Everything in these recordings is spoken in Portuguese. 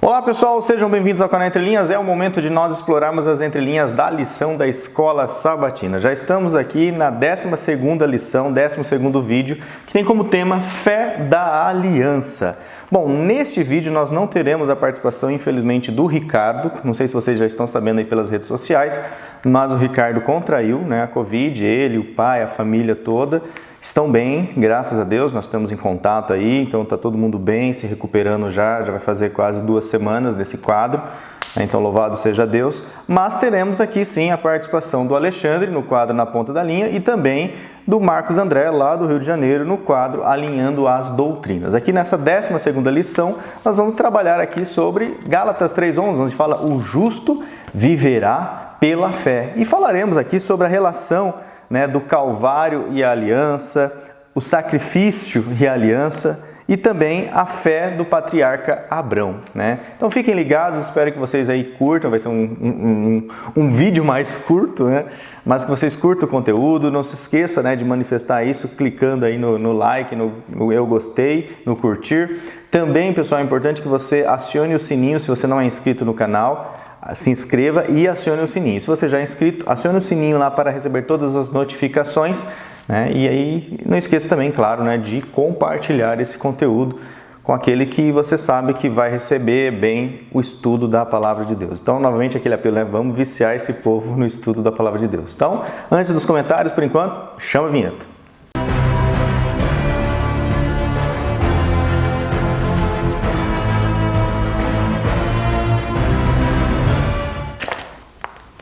Olá pessoal, sejam bem-vindos ao canal Entre Linhas. É o momento de nós explorarmos as entrelinhas da lição da Escola Sabatina. Já estamos aqui na 12ª lição, 12º vídeo, que tem como tema Fé da Aliança. Bom, neste vídeo nós não teremos a participação, infelizmente, do Ricardo. Não sei se vocês já estão sabendo aí pelas redes sociais, mas o Ricardo contraiu, a Covid, ele, o pai, a família toda. Estão bem, graças a Deus, nós estamos em contato aí, então está todo mundo bem, se recuperando já vai fazer quase 2 semanas nesse quadro, então louvado seja Deus. Mas teremos aqui sim a participação do Alexandre no quadro Na Ponta da Linha e também do Marcos André, lá do Rio de Janeiro, no quadro Alinhando as Doutrinas. Aqui nessa 12ª lição, nós vamos trabalhar aqui sobre Gálatas 3:11, onde fala o justo viverá pela fé. E falaremos aqui sobre a relação do Calvário e a aliança, o sacrifício e a aliança e também a fé do patriarca Abrão. Então fiquem ligados, espero que vocês aí curtam, vai ser um vídeo mais curto, mas que vocês curtam o conteúdo, não se esqueça de manifestar isso clicando aí no like, no eu gostei, no curtir. Também, pessoal, é importante que você acione o sininho se você não é inscrito no canal. Se inscreva e acione o sininho. Se você já é inscrito, acione o sininho lá para receber todas as notificações. E aí, não esqueça também, claro, de compartilhar esse conteúdo com aquele que você sabe que vai receber bem o estudo da Palavra de Deus. Então, novamente, aquele apelo, vamos viciar esse povo no estudo da Palavra de Deus. Então, antes dos comentários, por enquanto, chama a vinheta.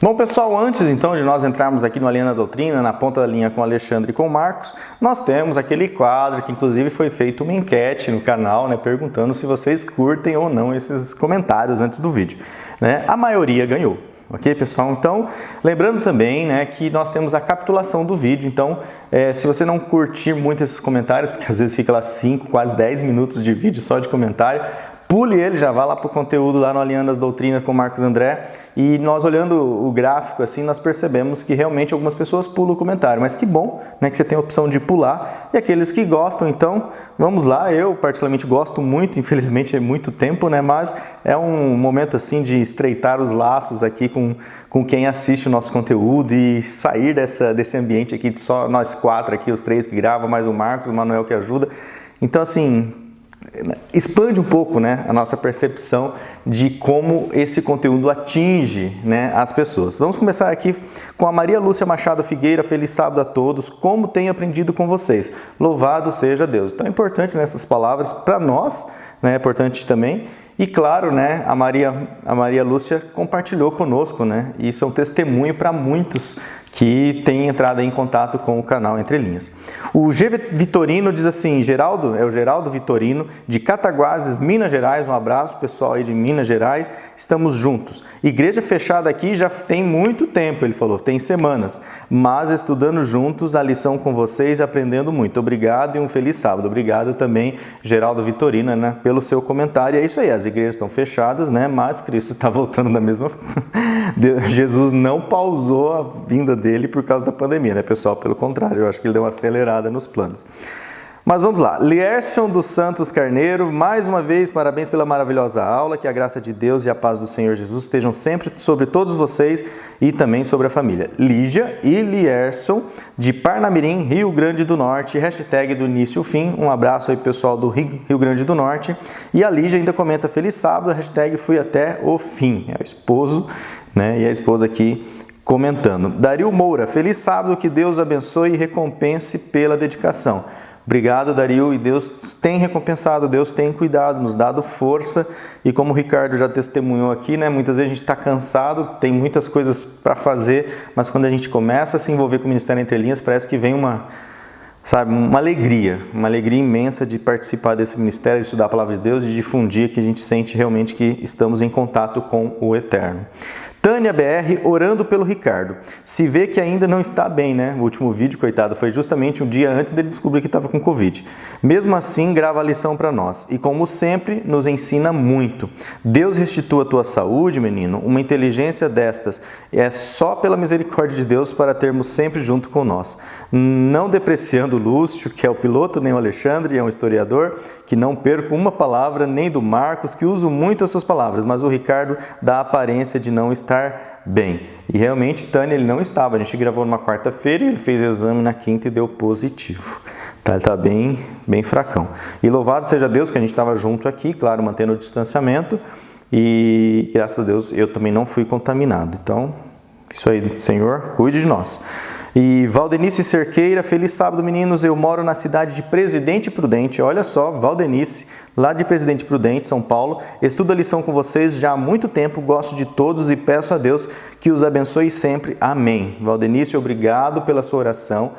Bom pessoal, antes então de nós entrarmos aqui no Alinhando a Doutrina, na ponta da linha com o Alexandre e com o Marcos, nós temos aquele quadro que inclusive foi feita uma enquete no canal, perguntando se vocês curtem ou não esses comentários antes do vídeo. A maioria ganhou, ok pessoal? Então, lembrando também que nós temos a capitulação do vídeo, então se você não curtir muito esses comentários, porque às vezes fica lá 5, quase 10 minutos de vídeo só de comentário, pule ele, já vá lá para o conteúdo lá no Alinhando as Doutrinas com o Marcos André. E nós olhando o gráfico assim, nós percebemos que realmente algumas pessoas pulam o comentário. Mas que bom, que você tem a opção de pular. E aqueles que gostam, então, vamos lá. Eu particularmente gosto muito, infelizmente é muito tempo, mas é um momento assim de estreitar os laços aqui com quem assiste o nosso conteúdo e sair desse ambiente aqui de só nós 4 aqui, os 3 que gravam, mais o Marcos, o Manuel que ajuda. Então assim, expande um pouco a nossa percepção de como esse conteúdo atinge as pessoas. Vamos começar aqui com a Maria Lúcia Machado Figueira. Feliz sábado a todos, como tenho aprendido com vocês, louvado seja Deus. Então é importante essas palavras para nós, é importante também. E claro, a Maria Lúcia compartilhou conosco, e isso é um testemunho para muitos que têm entrado em contato com o canal Entre Linhas. O G. Vitorino diz assim, é o Geraldo Vitorino, de Cataguases, Minas Gerais, um abraço pessoal aí de Minas Gerais, estamos juntos. Igreja fechada aqui já tem muito tempo, ele falou, tem semanas, mas estudando juntos a lição com vocês e aprendendo muito. Obrigado e um feliz sábado. Obrigado também, Geraldo Vitorino, pelo seu comentário. É isso aí, as igrejas estão fechadas, mas Cristo está voltando da mesma forma. Jesus não pausou a vinda dele por causa da pandemia, pessoal? Pelo contrário, eu acho que ele deu uma acelerada nos planos. Mas vamos lá, Lierson dos Santos Carneiro, mais uma vez, parabéns pela maravilhosa aula, que a graça de Deus e a paz do Senhor Jesus estejam sempre sobre todos vocês e também sobre a família. Lígia e Lierson, de Parnamirim, Rio Grande do Norte, hashtag do início ao fim, um abraço aí pessoal do Rio Grande do Norte. E a Lígia ainda comenta, feliz sábado, hashtag fui até o fim, é o esposo, e a esposa aqui comentando. Dario Moura, feliz sábado, que Deus abençoe e recompense pela dedicação. Obrigado, Dario, e Deus tem recompensado, Deus tem cuidado, nos dado força, e como o Ricardo já testemunhou aqui, muitas vezes a gente está cansado, tem muitas coisas para fazer, mas quando a gente começa a se envolver com o Ministério Entre Linhas, parece que vem uma alegria imensa de participar desse ministério, de estudar a Palavra de Deus e de difundir, que a gente sente realmente que estamos em contato com o Eterno. Tânia BR orando pelo Ricardo. Se vê que ainda não está bem, né? O último vídeo, coitado, foi justamente um dia antes dele descobrir que estava com Covid. Mesmo assim, grava a lição para nós. E como sempre, nos ensina muito. Deus restitua a tua saúde, menino. Uma inteligência destas é só pela misericórdia de Deus para termos sempre junto com nós. Não depreciando o Lúcio, que é o piloto, nem o Alexandre, é um historiador, que não perco uma palavra, nem do Marcos, que uso muito as suas palavras, mas o Ricardo dá a aparência de não estar bem. E realmente, Tânia, ele não estava. A gente gravou numa quarta-feira e ele fez o exame na quinta e deu positivo. Tá, ele está bem fracão. E louvado seja Deus que a gente estava junto aqui, claro, mantendo o distanciamento. E graças a Deus eu também não fui contaminado. Então, isso aí, Senhor, cuide de nós. E Valdenice Cerqueira, feliz sábado, meninos. Eu moro na cidade de Presidente Prudente. Olha só, Valdenice, lá de Presidente Prudente, São Paulo. Estudo a lição com vocês já há muito tempo, gosto de todos e peço a Deus que os abençoe sempre. Amém. Valdenice, obrigado pela sua oração.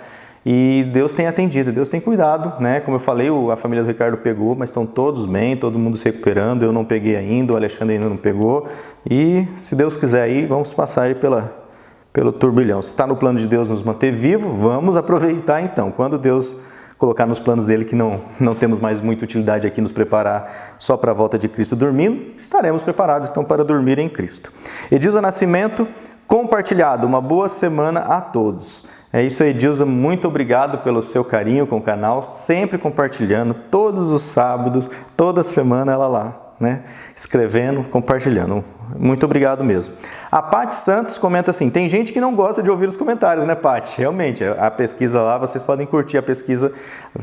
E Deus tem atendido, Deus tem cuidado, né? Como eu falei, a família do Ricardo pegou, mas estão todos bem, todo mundo se recuperando. Eu não peguei ainda, o Alexandre ainda não pegou. E se Deus quiser aí, vamos passar aí pelo turbilhão. Se está no plano de Deus nos manter vivo, vamos aproveitar então. Quando Deus colocar nos planos dele que não temos mais muita utilidade aqui, nos preparar só para a volta de Cristo dormindo, estaremos preparados então para dormir em Cristo. Edilza Nascimento, compartilhado. Uma boa semana a todos. É isso aí, Edilza, muito obrigado pelo seu carinho com o canal, sempre compartilhando, todos os sábados, toda semana ela lá, né? Escrevendo, compartilhando. Muito obrigado mesmo. A Paty Santos comenta assim, tem gente que não gosta de ouvir os comentários, né, Paty? Realmente, a pesquisa lá, vocês podem curtir a pesquisa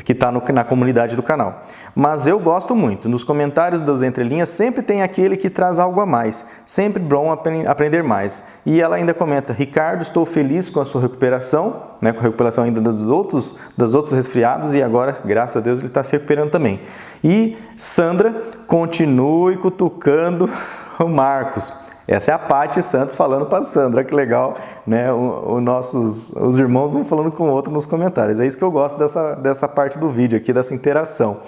que está na comunidade do canal. Mas eu gosto muito. Nos comentários das entrelinhas sempre tem aquele que traz algo a mais. Sempre bom aprender mais. E ela ainda comenta, Ricardo, estou feliz com a sua recuperação, né, com a recuperação ainda das outros resfriados e agora, graças a Deus, ele está se recuperando também. E Sandra, continue cutucando o Marcos. Essa é a Paty Santos falando para a Sandra, que legal, né? Os irmãos vão falando com o outro nos comentários. É isso que eu gosto dessa parte do vídeo aqui, dessa interação.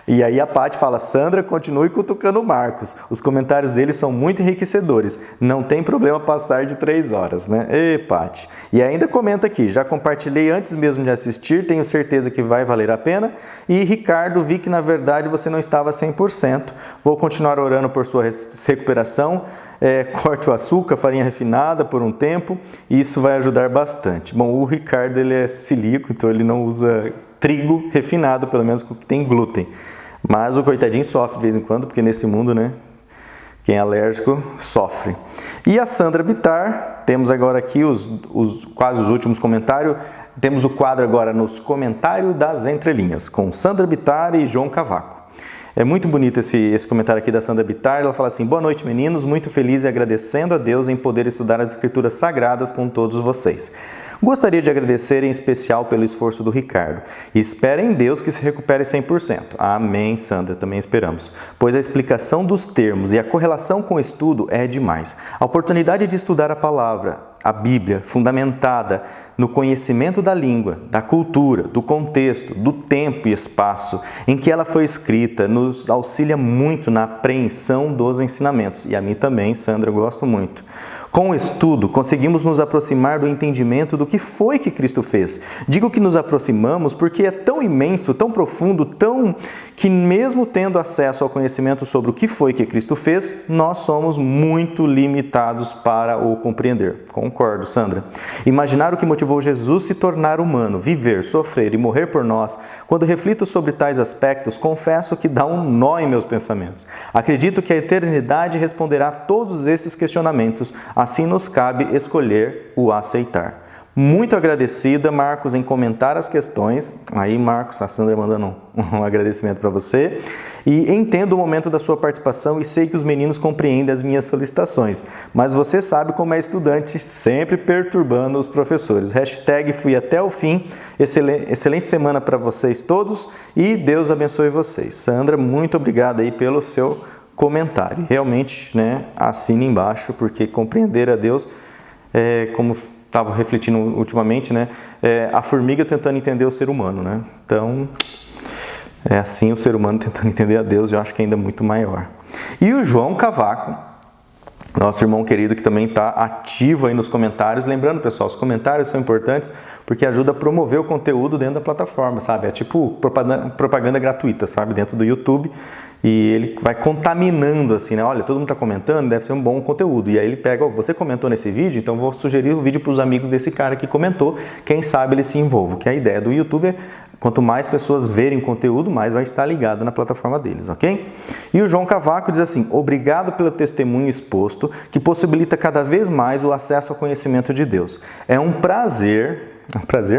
E aí a Paty fala, Sandra, continue cutucando o Marcos. Os comentários dele são muito enriquecedores. Não tem problema passar de 3 horas, né? Ê, Paty. E ainda comenta aqui, já compartilhei antes mesmo de assistir, tenho certeza que vai valer a pena. E Ricardo, vi que na verdade você não estava 100%. Vou continuar orando por sua recuperação. Corte o açúcar, farinha refinada por um tempo. E isso vai ajudar bastante. Bom, o Ricardo ele é celíaco, então ele não usa trigo refinado, pelo menos que tem glúten. Mas o coitadinho sofre de vez em quando, porque nesse mundo, né, quem é alérgico sofre. E a Sandra Bittar, temos agora aqui quase os últimos comentários. Temos o quadro agora nos comentários das entrelinhas, com Sandra Bittar e João Cavaco. É muito bonito esse comentário aqui da Sandra Bittar. Ela fala assim, boa noite, meninos, muito feliz e agradecendo a Deus em poder estudar as Escrituras Sagradas com todos vocês. Gostaria de agradecer em especial pelo esforço do Ricardo. E espero em Deus que se recupere 100%. Amém, Sandra, também esperamos. Pois a explicação dos termos e a correlação com o estudo é demais. A oportunidade de estudar a palavra, a Bíblia, fundamentada no conhecimento da língua, da cultura, do contexto, do tempo e espaço em que ela foi escrita, nos auxilia muito na apreensão dos ensinamentos. E a mim também, Sandra, eu gosto muito. Com o estudo, conseguimos nos aproximar do entendimento do que foi que Cristo fez. Digo que nos aproximamos porque é tão imenso, tão profundo, que mesmo tendo acesso ao conhecimento sobre o que foi que Cristo fez, nós somos muito limitados para o compreender. Concordo, Sandra. Imaginar o que motivou Jesus se tornar humano, viver, sofrer e morrer por nós, quando reflito sobre tais aspectos, confesso que dá um nó em meus pensamentos. Acredito que a eternidade responderá a todos esses questionamentos. Assim nos cabe escolher o aceitar. Muito agradecida, Marcos, em comentar as questões. Aí, Marcos, a Sandra mandando um agradecimento para você. E entendo o momento da sua participação e sei que os meninos compreendem as minhas solicitações. Mas você sabe como é estudante, sempre perturbando os professores. Hashtag fui até o fim. Excelente semana para vocês todos e Deus abençoe vocês. Sandra, muito obrigada aí pelo seu comentário. Realmente, né, assina embaixo, porque compreender a Deus, como estava refletindo ultimamente, né, a formiga tentando entender o ser humano, né? Então, é assim o ser humano tentando entender a Deus, eu acho que ainda muito maior. E o João Cavaco Nosso irmão querido que também está ativo aí nos comentários. Lembrando, pessoal, os comentários são importantes porque ajuda a promover o conteúdo dentro da plataforma, sabe? É tipo propaganda gratuita, sabe? Dentro do YouTube. E ele vai contaminando assim, né? Olha, todo mundo está comentando, deve ser um bom conteúdo. E aí ele pega, você comentou nesse vídeo, então vou sugerir o vídeo para os amigos desse cara que comentou. Quem sabe ele se envolve. Que a ideia do YouTube é, quanto mais pessoas verem o conteúdo, mais vai estar ligado na plataforma deles, ok? E o João Cavaco diz assim: obrigado pelo testemunho exposto, que possibilita cada vez mais o acesso ao conhecimento de Deus. É um prazer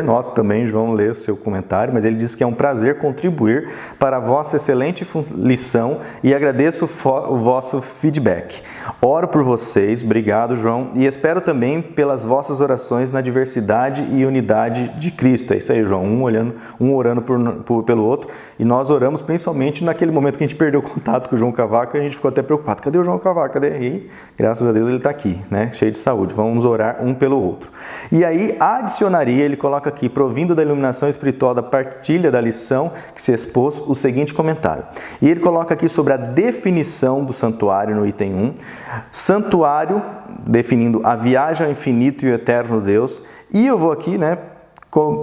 nosso também, João, ler o seu comentário, mas ele diz que é um prazer contribuir para a vossa excelente lição e agradeço o vosso feedback. Oro por vocês, obrigado, João, e espero também pelas vossas orações na diversidade e unidade de Cristo. É isso aí, João, um orando pelo outro, e nós oramos principalmente naquele momento que a gente perdeu o contato com o João Cavaco e a gente ficou até preocupado. Cadê o João Cavaco? Cadê? E graças a Deus ele está aqui, né? Cheio de saúde. Vamos orar um pelo outro. E aí, adicionaria, ele coloca aqui, provindo da iluminação espiritual da partilha da lição que se expôs, o seguinte comentário. E ele coloca aqui sobre a definição do santuário no item 1. Santuário, definindo a viagem ao infinito e o eterno Deus. E eu vou aqui, né,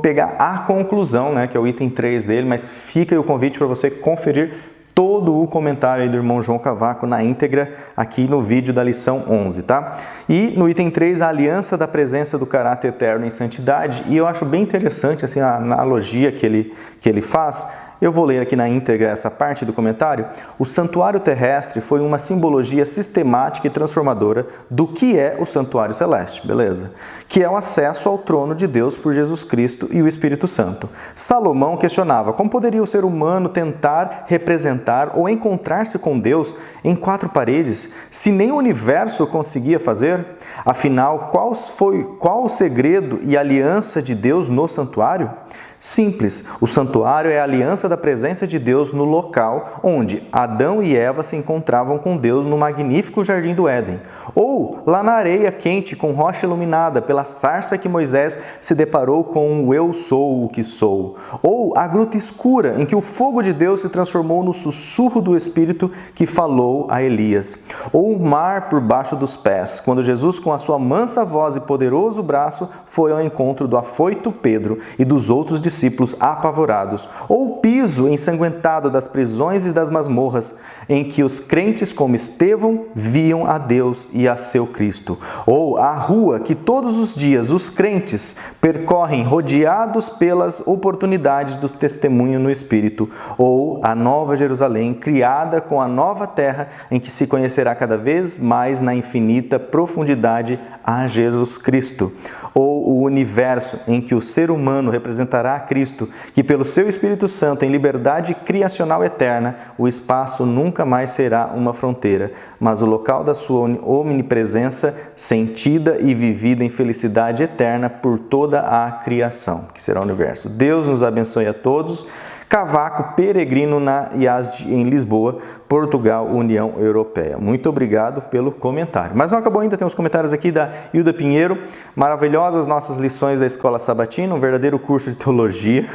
pegar a conclusão, né, que é o item 3 dele, mas fica aí o convite para você conferir todo o comentário aí do irmão João Cavaco na íntegra aqui no vídeo da lição 11, tá? E no item 3, a aliança da presença do caráter eterno em santidade, e eu acho bem interessante assim, a analogia que ele faz. Eu vou ler aqui na íntegra essa parte do comentário. O santuário terrestre foi uma simbologia sistemática e transformadora do que é o santuário celeste, beleza? Que é o acesso ao trono de Deus por Jesus Cristo e o Espírito Santo. Salomão questionava como poderia o ser humano tentar representar ou encontrar-se com Deus em 4 paredes, se nem o universo conseguia fazer? Afinal, qual o segredo e aliança de Deus no santuário? Simples, o santuário é a aliança da presença de Deus no local onde Adão e Eva se encontravam com Deus no magnífico jardim do Éden, ou lá na areia quente com rocha iluminada pela sarça que Moisés se deparou com o eu sou o que sou, ou a gruta escura em que o fogo de Deus se transformou no sussurro do Espírito que falou a Elias, ou o mar por baixo dos pés, quando Jesus com a sua mansa voz e poderoso braço foi ao encontro do afoito Pedro e dos outros discípulos apavorados, ou o piso ensanguentado das prisões e das masmorras, em que os crentes como Estevão viam a Deus e a seu Cristo, ou a rua que todos os dias os crentes percorrem rodeados pelas oportunidades do testemunho no Espírito, ou a nova Jerusalém criada com a nova terra em que se conhecerá cada vez mais na infinita profundidade a Jesus Cristo, ou o universo em que o ser humano representará a Cristo, que pelo seu Espírito Santo, em liberdade criacional eterna, o espaço nunca mais será uma fronteira, mas o local da sua omnipresença, sentida e vivida em felicidade eterna por toda a criação, que será o universo. Deus nos abençoe a todos. Cavaco, peregrino na IASD em Lisboa, Portugal, União Europeia. Muito obrigado pelo comentário. Mas não acabou ainda, tem os comentários aqui da Hilda Pinheiro. Maravilhosas nossas lições da Escola Sabatina, um verdadeiro curso de teologia.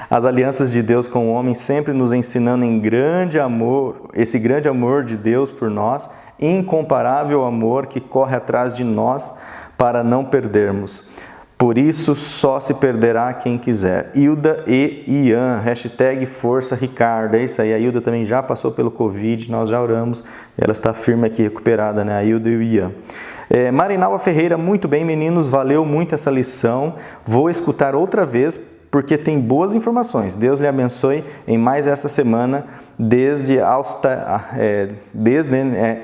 As alianças de Deus com o homem sempre nos ensinando em grande amor, esse grande amor de Deus por nós, incomparável amor que corre atrás de nós para não perdermos. Por isso, só se perderá quem quiser. Hilda e Ian, hashtag Força Ricardo. É isso aí, a Hilda também já passou pelo Covid, nós já oramos, ela está firme aqui, recuperada, né? A Hilda e o Ian. Marinalva Ferreira, muito bem, meninos, valeu muito essa lição. Vou escutar outra vez, porque tem boas informações. Deus lhe abençoe em mais essa semana, desde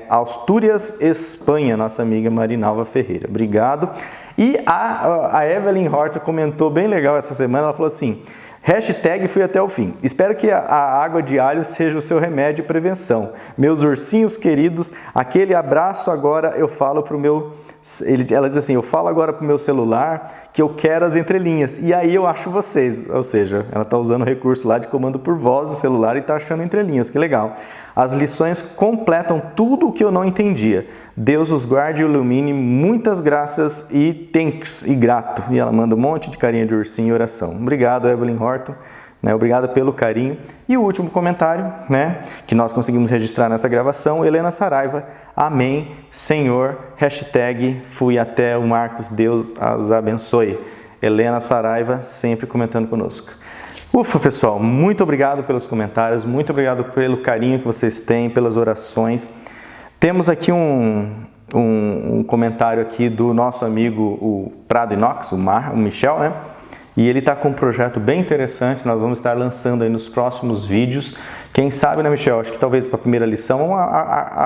Astúrias, Espanha, nossa amiga Marinalva Ferreira. Obrigado. E a Evelyn Horta comentou bem legal essa semana, ela falou assim, hashtag fui até o fim. Espero que a água de alho seja o seu remédio e prevenção. Meus ursinhos queridos, aquele abraço agora eu falo para o meu... Ela diz assim, eu falo agora para o meu celular que eu quero as entrelinhas. E aí eu acho vocês. Ou seja, ela está usando o recurso lá de comando por voz do celular e está achando entrelinhas. Que legal. As lições completam tudo o que eu não entendia. Deus os guarde e ilumine. Muitas graças e thanks e grato. E ela manda um monte de carinha de ursinho e oração. Obrigado, Evelyn Horton. né? Obrigado pelo carinho. E o último comentário, né, que nós conseguimos registrar nessa gravação, Helena Saraiva, amém, Senhor, hashtag fui até o Marcos, Deus as abençoe. Helena Saraiva sempre comentando conosco. Ufa, pessoal, muito obrigado pelos comentários, muito obrigado pelo carinho que vocês têm, pelas orações. Temos aqui um comentário aqui do nosso amigo o Prado Inox, o Michel, né? E ele está com um projeto bem interessante, nós vamos estar lançando aí nos próximos vídeos. Quem sabe, né, Michel? Acho que talvez para a primeira lição, vamos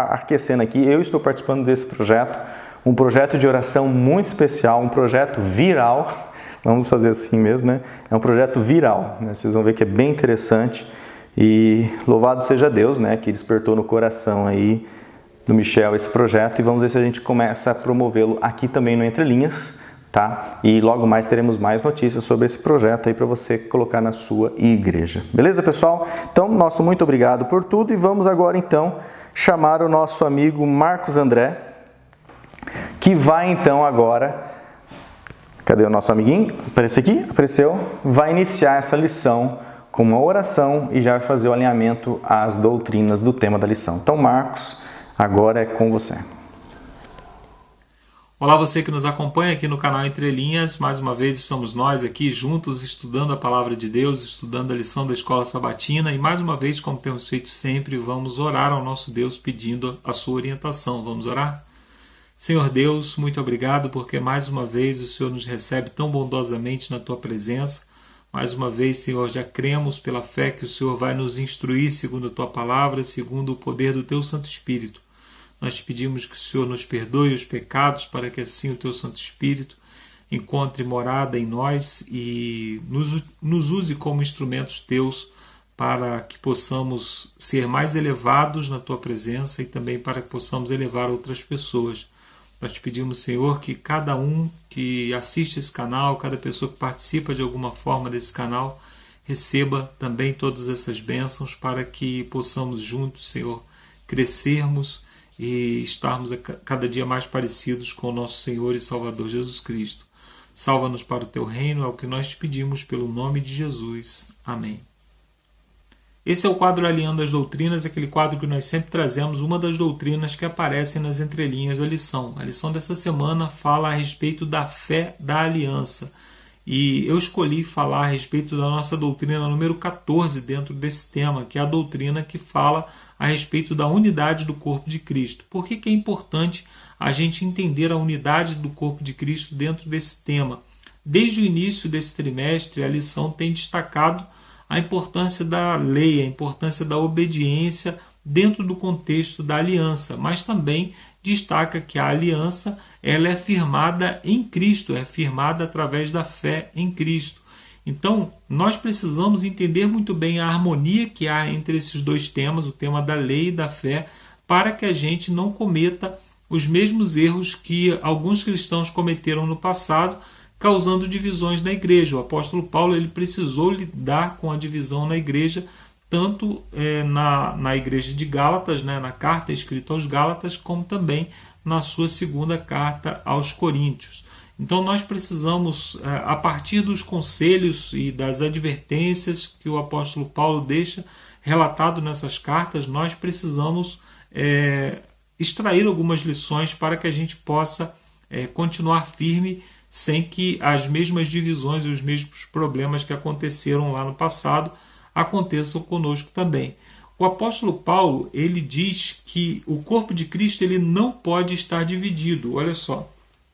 aquecendo aqui. Eu estou participando desse projeto, um projeto de oração muito especial, um projeto viral. Vamos fazer assim mesmo, né? É um projeto viral, né? Vocês vão ver que é bem interessante. E louvado seja Deus, né? Que despertou no coração aí do Michel esse projeto. E vamos ver se a gente começa a promovê-lo aqui também no Entre Linhas. Tá? E logo mais teremos mais notícias sobre esse projeto aí para você colocar na sua igreja. Beleza, pessoal? Então, nosso muito obrigado por tudo e vamos agora então chamar o nosso amigo Marcos André, que vai então agora, cadê o nosso amiguinho? Apareceu aqui? Apareceu? Vai iniciar essa lição com uma oração e já vai fazer o alinhamento às doutrinas do tema da lição. Então, Marcos, agora é com você. Olá, você que nos acompanha aqui no canal Entre Linhas. Mais uma vez estamos nós aqui juntos estudando a Palavra de Deus, estudando a lição da Escola Sabatina e mais uma vez, como temos feito sempre, vamos orar ao nosso Deus pedindo a sua orientação. Vamos orar? Senhor Deus, muito obrigado porque mais uma vez o Senhor nos recebe tão bondosamente na Tua presença. Mais uma vez, Senhor, já cremos pela fé que o Senhor vai nos instruir segundo a Tua Palavra, segundo o poder do Teu Santo Espírito. Nós te pedimos que o Senhor nos perdoe os pecados para que assim o Teu Santo Espírito encontre morada em nós e nos use como instrumentos Teus para que possamos ser mais elevados na Tua presença e também para que possamos elevar outras pessoas. Nós te pedimos, Senhor, que cada um que assiste esse canal, cada pessoa que participa de alguma forma desse canal, receba também todas essas bênçãos para que possamos juntos, Senhor, crescermos e estarmos cada dia mais parecidos com o nosso Senhor e Salvador Jesus Cristo. Salva-nos para o Teu reino, é o que nós te pedimos pelo nome de Jesus. Amém. Esse é o quadro Alinhando as Doutrinas, aquele quadro que nós sempre trazemos uma das doutrinas que aparecem nas entrelinhas da lição. A lição dessa semana fala a respeito da fé da aliança. E eu escolhi falar a respeito da nossa doutrina número 14 dentro desse tema, que é a doutrina que fala a respeito da unidade do corpo de Cristo. Por que é importante a gente entender a unidade do corpo de Cristo dentro desse tema? Desde o início desse trimestre, a lição tem destacado a importância da lei, a importância da obediência dentro do contexto da aliança, mas também destaca que a aliança ela é firmada em Cristo, é firmada através da fé em Cristo. Então, nós precisamos entender muito bem a harmonia que há entre esses dois temas, o tema da lei e da fé, para que a gente não cometa os mesmos erros que alguns cristãos cometeram no passado, causando divisões na igreja. O apóstolo Paulo ele precisou lidar com a divisão na igreja, tanto na igreja de Gálatas, né, na carta escrita aos Gálatas, como também na sua segunda carta aos Coríntios. Então nós precisamos, a partir dos conselhos e das advertências que o apóstolo Paulo deixa relatado nessas cartas, nós precisamos extrair algumas lições para que a gente possa continuar firme sem que as mesmas divisões e os mesmos problemas que aconteceram lá no passado aconteçam conosco também. O apóstolo Paulo ele diz que o corpo de Cristo ele não pode estar dividido. Olha só,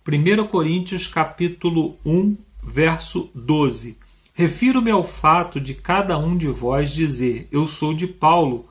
1 Coríntios capítulo 1, verso 12. Refiro-me ao fato de cada um de vós dizer, eu sou de Paulo,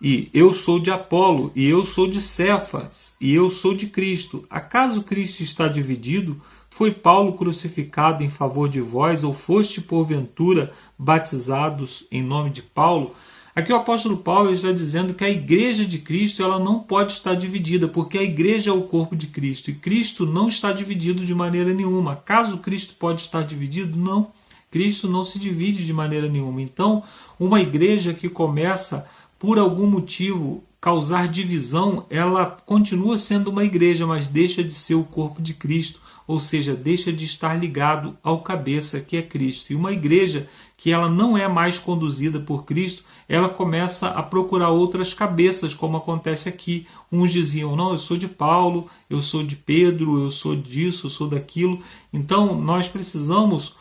e eu sou de Apolo, e eu sou de Cefas, e eu sou de Cristo. Acaso Cristo está dividido? Foi Paulo crucificado em favor de vós, ou foste porventura batizados em nome de Paulo? Aqui o apóstolo Paulo está dizendo que a igreja de Cristo ela não pode estar dividida, porque a igreja é o corpo de Cristo, e Cristo não está dividido de maneira nenhuma. Acaso Cristo pode estar dividido? Não. Cristo não se divide de maneira nenhuma. Então, uma igreja que começa por algum motivo causar divisão, ela continua sendo uma igreja, mas deixa de ser o corpo de Cristo, ou seja, deixa de estar ligado ao cabeça, que é Cristo. E uma igreja que ela não é mais conduzida por Cristo, ela começa a procurar outras cabeças, como acontece aqui. Uns diziam, não, eu sou de Paulo, eu sou de Pedro, eu sou disso, eu sou daquilo. Então, nós precisamos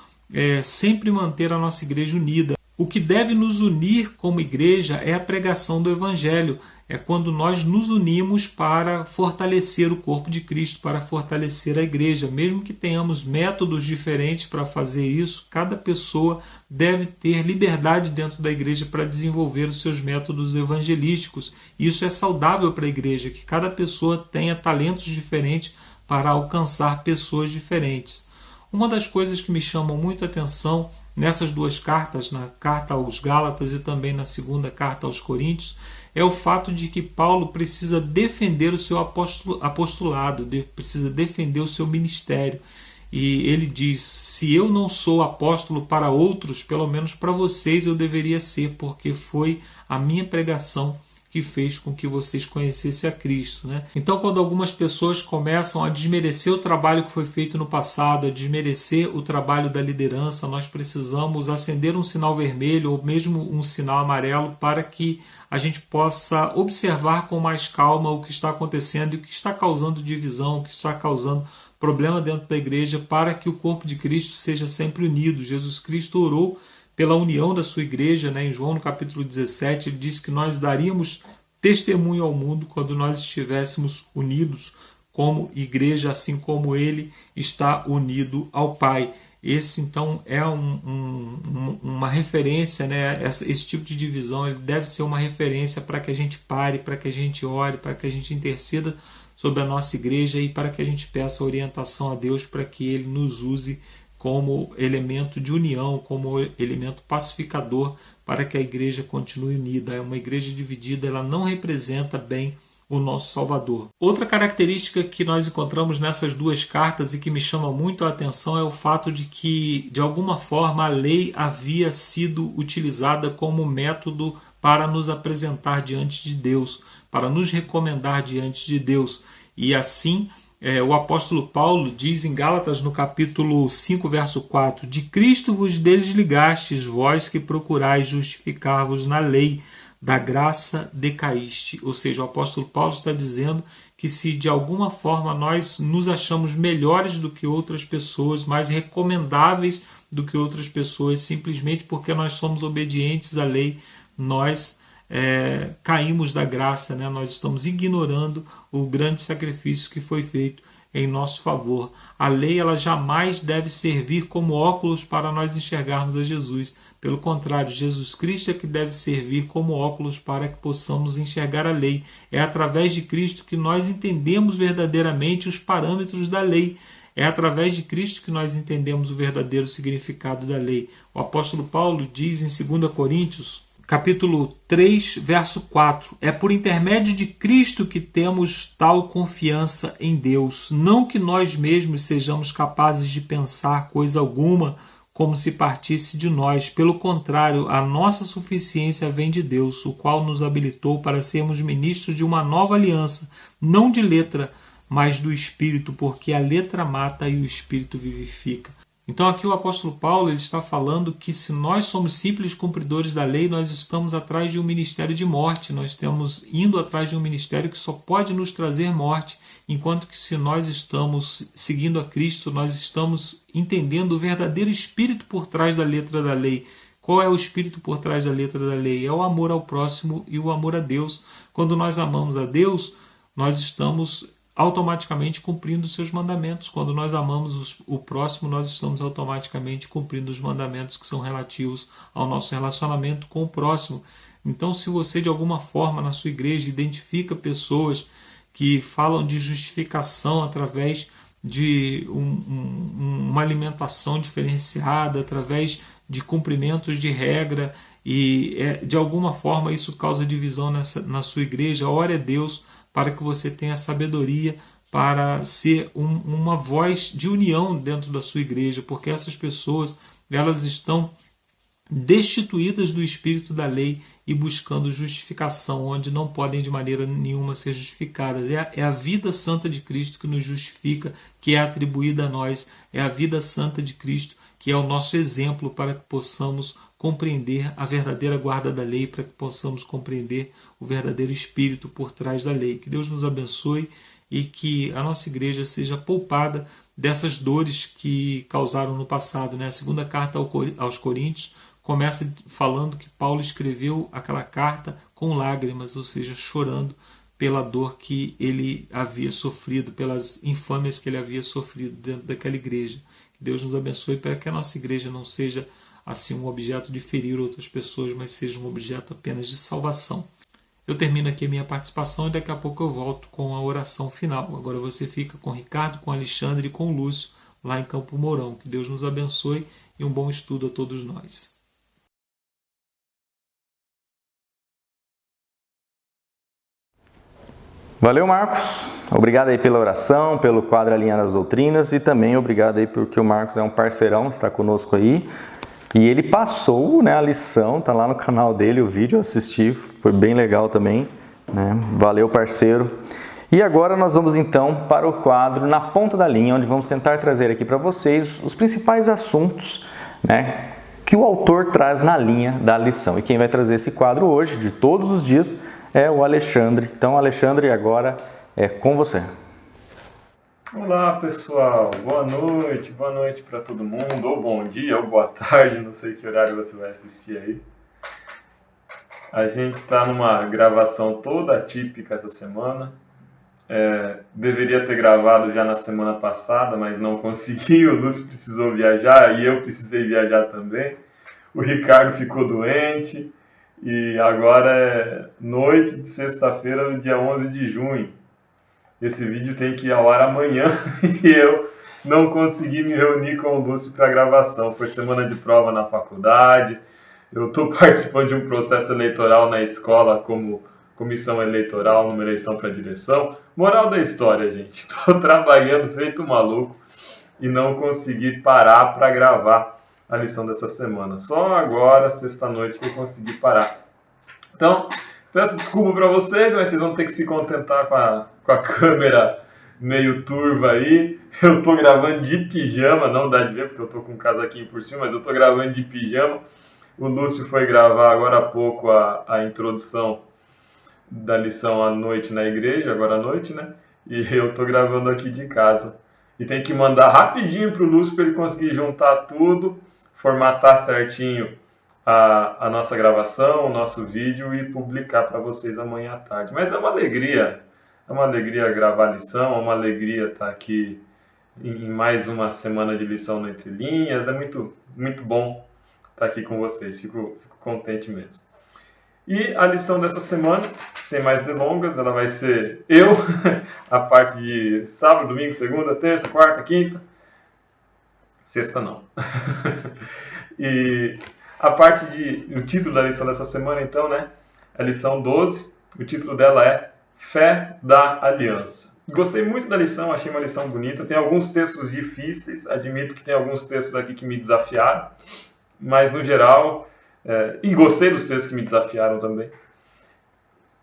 sempre manter a nossa igreja unida. O que deve nos unir como igreja é a pregação do Evangelho. É quando nós nos unimos para fortalecer o corpo de Cristo, para fortalecer a igreja. Mesmo que tenhamos métodos diferentes para fazer isso, cada pessoa deve ter liberdade dentro da igreja para desenvolver os seus métodos evangelísticos. Isso é saudável para a igreja, que cada pessoa tenha talentos diferentes para alcançar pessoas diferentes. Uma das coisas que me chamam muito a atenção nessas duas cartas, na carta aos Gálatas e também na segunda carta aos Coríntios, é o fato de que Paulo precisa defender o seu apostolado, precisa defender o seu ministério. E ele diz, se eu não sou apóstolo para outros, pelo menos para vocês eu deveria ser, porque foi a minha pregação que fez com que vocês conhecessem a Cristo, né? Então, quando algumas pessoas começam a desmerecer o trabalho que foi feito no passado, a desmerecer o trabalho da liderança, nós precisamos acender um sinal vermelho ou mesmo um sinal amarelo para que a gente possa observar com mais calma o que está acontecendo e o que está causando divisão, o que está causando problema dentro da igreja, para que o corpo de Cristo seja sempre unido. Jesus Cristo orou pela união da sua igreja, né? Em João no capítulo 17, ele diz que nós daríamos testemunho ao mundo quando nós estivéssemos unidos como igreja, assim como ele está unido ao Pai. Esse então é uma referência, né? Esse tipo de divisão ele deve ser uma referência para que a gente pare, para que a gente ore, para que a gente interceda sobre a nossa igreja e para que a gente peça orientação a Deus para que ele nos use como elemento de união, como elemento pacificador para que a igreja continue unida. É uma igreja dividida, ela não representa bem o nosso Salvador. Outra característica que nós encontramos nessas duas cartas e que me chama muito a atenção é o fato de que, de alguma forma, a lei havia sido utilizada como método para nos apresentar diante de Deus, para nos recomendar diante de Deus. E assim, o apóstolo Paulo diz em Gálatas, no capítulo 5, verso 4, de Cristo vos desligastes, vós que procurais justificar-vos na lei, da graça decaíste. Ou seja, o apóstolo Paulo está dizendo que se de alguma forma nós nos achamos melhores do que outras pessoas, mais recomendáveis do que outras pessoas, simplesmente porque nós somos obedientes à lei, nós caímos da graça, né? Nós estamos ignorando o grande sacrifício que foi feito em nosso favor. A lei ela jamais deve servir como óculos para nós enxergarmos a Jesus. Pelo contrário, Jesus Cristo é que deve servir como óculos para que possamos enxergar a lei. É através de Cristo que nós entendemos verdadeiramente os parâmetros da lei. É através de Cristo que nós entendemos o verdadeiro significado da lei. O apóstolo Paulo diz em 2 Coríntios, capítulo 3, verso 4, é por intermédio de Cristo que temos tal confiança em Deus, não que nós mesmos sejamos capazes de pensar coisa alguma como se partisse de nós. Pelo contrário, a nossa suficiência vem de Deus, o qual nos habilitou para sermos ministros de uma nova aliança, não de letra, mas do Espírito, porque a letra mata e o Espírito vivifica. Então aqui o apóstolo Paulo ele está falando que se nós somos simples cumpridores da lei, nós estamos atrás de um ministério de morte, nós estamos indo atrás de um ministério que só pode nos trazer morte, enquanto que se nós estamos seguindo a Cristo, nós estamos entendendo o verdadeiro espírito por trás da letra da lei. Qual é o espírito por trás da letra da lei? É o amor ao próximo e o amor a Deus. Quando nós amamos a Deus, nós estamos automaticamente cumprindo os seus mandamentos. Quando nós amamos o próximo, nós estamos automaticamente cumprindo os mandamentos que são relativos ao nosso relacionamento com o próximo. Então, se você de alguma forma na sua igreja identifica pessoas que falam de justificação através de uma alimentação diferenciada, através de cumprimentos de regra, e de alguma forma isso causa divisão na sua igreja, ore a Deus para que você tenha sabedoria para ser uma voz de união dentro da sua igreja, porque essas pessoas elas estão destituídas do espírito da lei e buscando justificação, onde não podem de maneira nenhuma ser justificadas. É a vida santa de Cristo que nos justifica, que é atribuída a nós. É a vida santa de Cristo que é o nosso exemplo para que possamos compreender a verdadeira guarda da lei, para que possamos compreender o verdadeiro espírito por trás da lei. Que Deus nos abençoe e que a nossa igreja seja poupada dessas dores que causaram no passado. A segunda carta aos Coríntios começa falando que Paulo escreveu aquela carta com lágrimas, ou seja, chorando pela dor que ele havia sofrido, pelas infâmias que ele havia sofrido dentro daquela igreja. Que Deus nos abençoe para que a nossa igreja não seja assim um objeto de ferir outras pessoas, mas seja um objeto apenas de salvação. Eu termino aqui a minha participação e daqui a pouco eu volto com a oração final. Agora você fica com o Ricardo, com o Alexandre e com o Lúcio lá em Campo Mourão. Que Deus nos abençoe e um bom estudo a todos nós. Valeu, Marcos. Obrigado aí pela oração, pelo quadro Alinhando as Doutrinas e também obrigado aí porque o Marcos é um parceirão, está conosco aí. E ele passou, a lição, tá lá no canal dele, o vídeo, eu assisti, foi bem legal também, Valeu, parceiro. E agora nós vamos então para o quadro Na Ponta da Linha, onde vamos tentar trazer aqui para vocês os principais assuntos, que o autor traz na linha da lição. E quem vai trazer esse quadro hoje, de todos os dias, é o Alexandre. Então, Alexandre, agora é com você. Olá, pessoal. Boa noite para todo mundo, ou bom dia, ou boa tarde, não sei que horário você vai assistir aí. A gente está numa gravação toda atípica essa semana. Deveria ter gravado já na semana passada, mas não consegui. O Lúcio precisou viajar e eu precisei viajar também. O Ricardo ficou doente e agora é noite de sexta-feira, do dia 11 de junho. Esse vídeo tem que ir ao ar amanhã e eu não consegui me reunir com o Lúcio para a gravação. Foi semana de prova na faculdade, eu estou participando de um processo eleitoral na escola como comissão eleitoral numa eleição para direção. Moral da história, gente, estou trabalhando feito maluco e não consegui parar para gravar a lição dessa semana. Só agora, sexta-noite, que eu consegui parar. Então, peço desculpa para vocês, mas vocês vão ter que se contentar com a câmera meio turva aí. Eu tô gravando de pijama, não dá de ver porque eu tô com um casaquinho por cima, mas eu tô gravando de pijama. O Lúcio foi gravar agora há pouco a introdução da lição à noite na igreja, agora à noite, E eu tô gravando aqui de casa. E tem que mandar rapidinho pro Lúcio para ele conseguir juntar tudo, formatar certinho a nossa gravação, o nosso vídeo e publicar para vocês amanhã à tarde. Mas é uma alegria gravar a lição, é uma alegria estar aqui em mais uma semana de lição no Entre Linhas, é muito, muito bom estar aqui com vocês, fico contente mesmo. E a lição dessa semana, sem mais delongas, ela vai ser a parte de sábado, domingo, segunda, terça, quarta, quinta, sexta não. E o título da lição dessa semana, então, a lição 12, o título dela é Fé da Aliança. Gostei muito da lição, achei uma lição bonita. Tem alguns textos difíceis, admito que tem alguns textos aqui que me desafiaram, mas no geral, e gostei dos textos que me desafiaram também.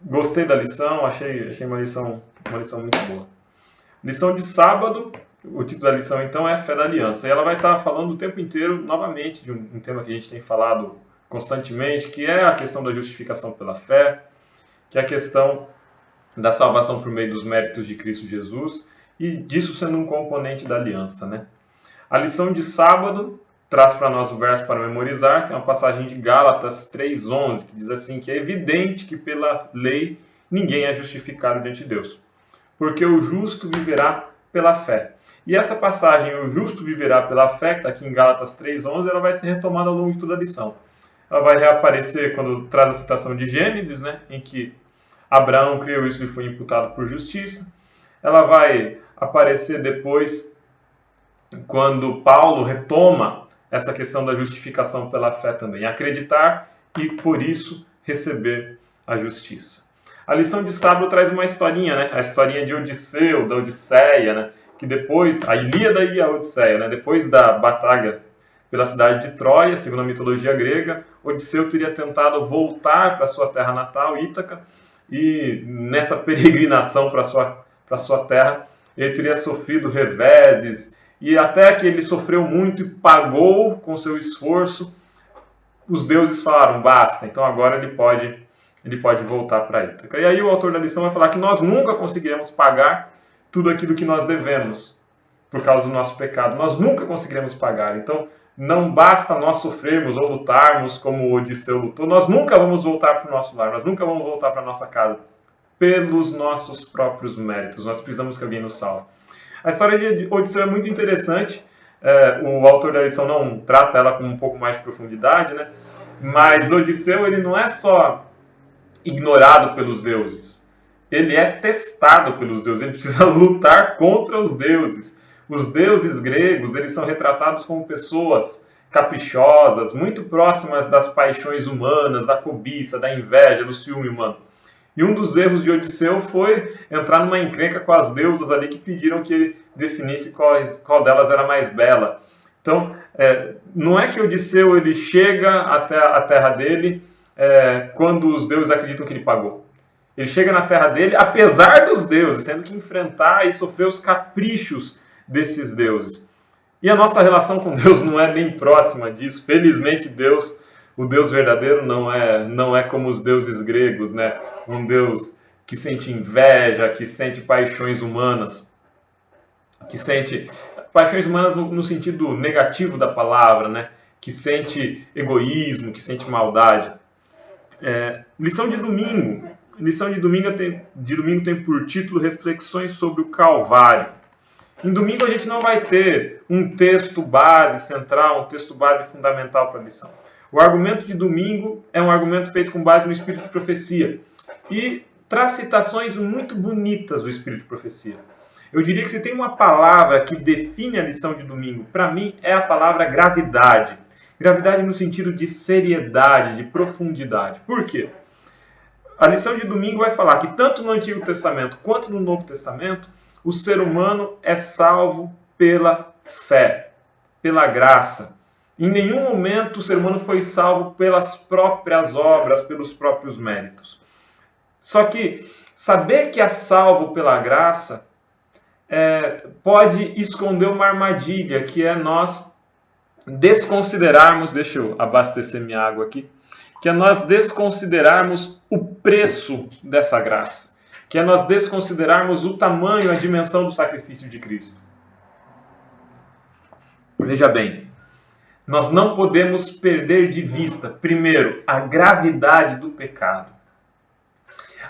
Gostei da lição, achei uma lição muito boa. Lição de sábado. O título da lição, então, é Fé da Aliança. E ela vai estar falando o tempo inteiro, novamente, de um tema que a gente tem falado constantemente, que é a questão da justificação pela fé, que é a questão da salvação por meio dos méritos de Cristo Jesus, e disso sendo um componente da aliança, A lição de sábado traz para nós o verso para memorizar, que é uma passagem de Gálatas 3:11, que diz assim, que é evidente que pela lei ninguém é justificado diante de Deus, porque o justo viverá pela fé. E essa passagem, o justo viverá pela fé, que está aqui em Gálatas 3:11, ela vai ser retomada ao longo de toda a lição. Ela vai reaparecer quando traz a citação de Gênesis, em que Abraão criou isso e foi imputado por justiça. Ela vai aparecer depois quando Paulo retoma essa questão da justificação pela fé também. Acreditar e, por isso, receber a justiça. A lição de sábado traz uma historinha, a historinha de Odisseu, da Odisseia, que depois, a Ilíada e a Odisseia, depois da batalha pela cidade de Troia, segundo a mitologia grega. Odisseu teria tentado voltar para sua terra natal, Ítaca, e nessa peregrinação para sua terra, ele teria sofrido reveses, e até que ele sofreu muito e pagou com seu esforço, os deuses falaram, basta, então agora ele pode voltar para Ítaca. E aí o autor da lição vai falar que nós nunca conseguiremos pagar tudo aquilo que nós devemos, por causa do nosso pecado. Nós nunca conseguiremos pagar. Então, não basta nós sofrermos ou lutarmos como Odisseu lutou. Nós nunca vamos voltar para o nosso lar. Nós nunca vamos voltar para a nossa casa. Pelos nossos próprios méritos. Nós precisamos que alguém nos salve. A história de Odisseu é muito interessante. O autor da lição não trata ela com um pouco mais de profundidade, né? Mas Odisseu, ele não é só ignorado pelos deuses. Ele é testado pelos deuses. Ele precisa lutar contra os deuses. Os deuses gregos, eles são retratados como pessoas caprichosas, muito próximas das paixões humanas, da cobiça, da inveja, do ciúme humano. E um dos erros de Odisseu foi entrar numa encrenca com as deusas ali que pediram que ele definisse qual delas era mais bela. Então, não é que Odisseu ele chega até a terra dele quando os deuses acreditam que ele pagou. Ele chega na terra dele, apesar dos deuses, tendo que enfrentar e sofrer os caprichos desses deuses. E a nossa relação com Deus não é nem próxima disso. Felizmente Deus, o Deus verdadeiro, não é como os deuses gregos, né? Um Deus que sente inveja, que sente paixões humanas, que sente paixões humanas no sentido negativo da palavra, né? Que sente egoísmo, que sente maldade. Lição de domingo. Lição de domingo tem por título Reflexões sobre o Calvário. Em domingo a gente não vai ter um texto base central, um texto base fundamental para a lição. O argumento de domingo é um argumento feito com base no Espírito de Profecia e traz citações muito bonitas do Espírito de Profecia. Eu diria que se tem uma palavra que define a lição de domingo, para mim é a palavra gravidade. Gravidade no sentido de seriedade, de profundidade. Por quê? A lição de domingo vai falar que tanto no Antigo Testamento quanto no Novo Testamento, o ser humano é salvo pela fé, pela graça. Em nenhum momento o ser humano foi salvo pelas próprias obras, pelos próprios méritos. Só que saber que é salvo pela graça pode esconder uma armadilha, que é nós desconsiderarmos, deixa eu abastecer minha água aqui, que é nós desconsiderarmos o preço dessa graça. Que é nós desconsiderarmos o tamanho, a dimensão do sacrifício de Cristo. Veja bem, nós não podemos perder de vista, primeiro, a gravidade do pecado.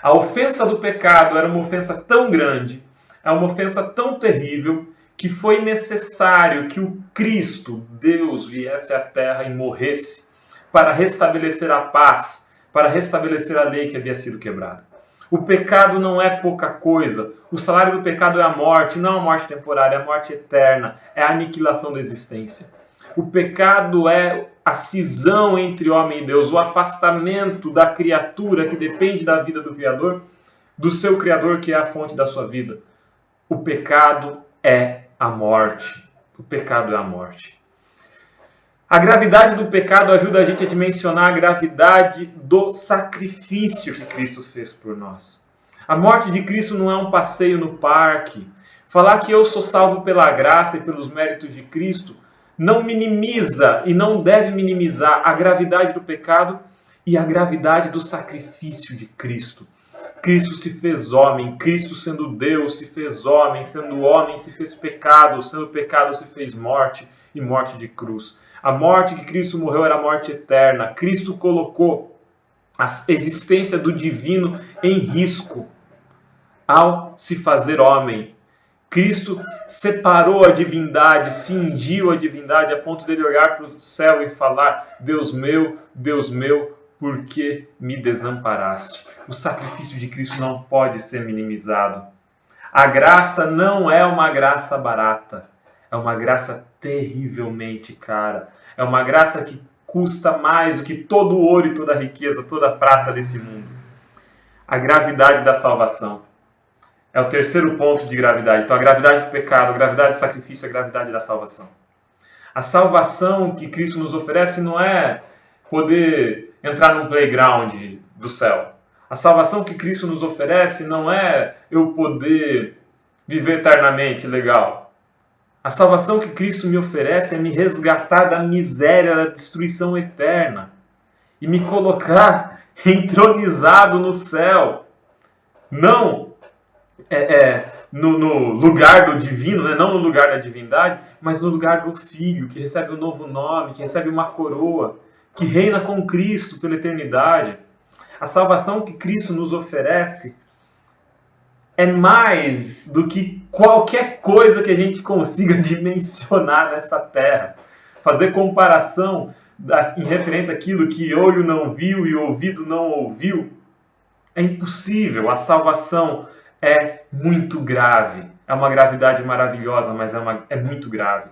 A ofensa do pecado era uma ofensa tão grande, é uma ofensa tão terrível, que foi necessário que o Cristo, Deus, viesse à terra e morresse para restabelecer a paz, para restabelecer a lei que havia sido quebrada. O pecado não é pouca coisa. O salário do pecado é a morte, não a morte temporária, é a morte eterna, é a aniquilação da existência. O pecado é a cisão entre homem e Deus, o afastamento da criatura que depende da vida do Criador, do seu Criador que é a fonte da sua vida. O pecado é a morte. O pecado é a morte. A gravidade do pecado ajuda a gente a dimensionar a gravidade do sacrifício que Cristo fez por nós. A morte de Cristo não é um passeio no parque. Falar que eu sou salvo pela graça e pelos méritos de Cristo não minimiza e não deve minimizar a gravidade do pecado e a gravidade do sacrifício de Cristo. Cristo se fez homem, Cristo sendo Deus se fez homem, sendo homem se fez pecado, sendo pecado se fez morte e morte de cruz. A morte que Cristo morreu era a morte eterna. Cristo colocou a existência do divino em risco ao se fazer homem. Cristo separou a divindade, cingiu a divindade a ponto dele olhar para o céu e falar: Deus meu, por que me desamparaste? O sacrifício de Cristo não pode ser minimizado. A graça não é uma graça barata. É uma graça terrivelmente cara. É uma graça que custa mais do que todo o ouro e toda a riqueza, toda a prata desse mundo. A gravidade da salvação. É o terceiro ponto de gravidade. Então, a gravidade do pecado, a gravidade do sacrifício, a gravidade da salvação. A salvação que Cristo nos oferece não é poder entrar num playground do céu. A salvação que Cristo nos oferece não é eu poder viver eternamente legal. A salvação que Cristo me oferece é me resgatar da miséria, da destruição eterna e me colocar entronizado no céu. Não no lugar do divino, né? Não no lugar da divindade, mas no lugar do Filho, que recebe um novo nome, que recebe uma coroa, que reina com Cristo pela eternidade. A salvação que Cristo nos oferece é mais do que qualquer coisa que a gente consiga dimensionar nessa terra. Fazer comparação em referência àquilo que olho não viu e ouvido não ouviu é impossível. A salvação é muito grave. É uma gravidade maravilhosa, mas é muito grave.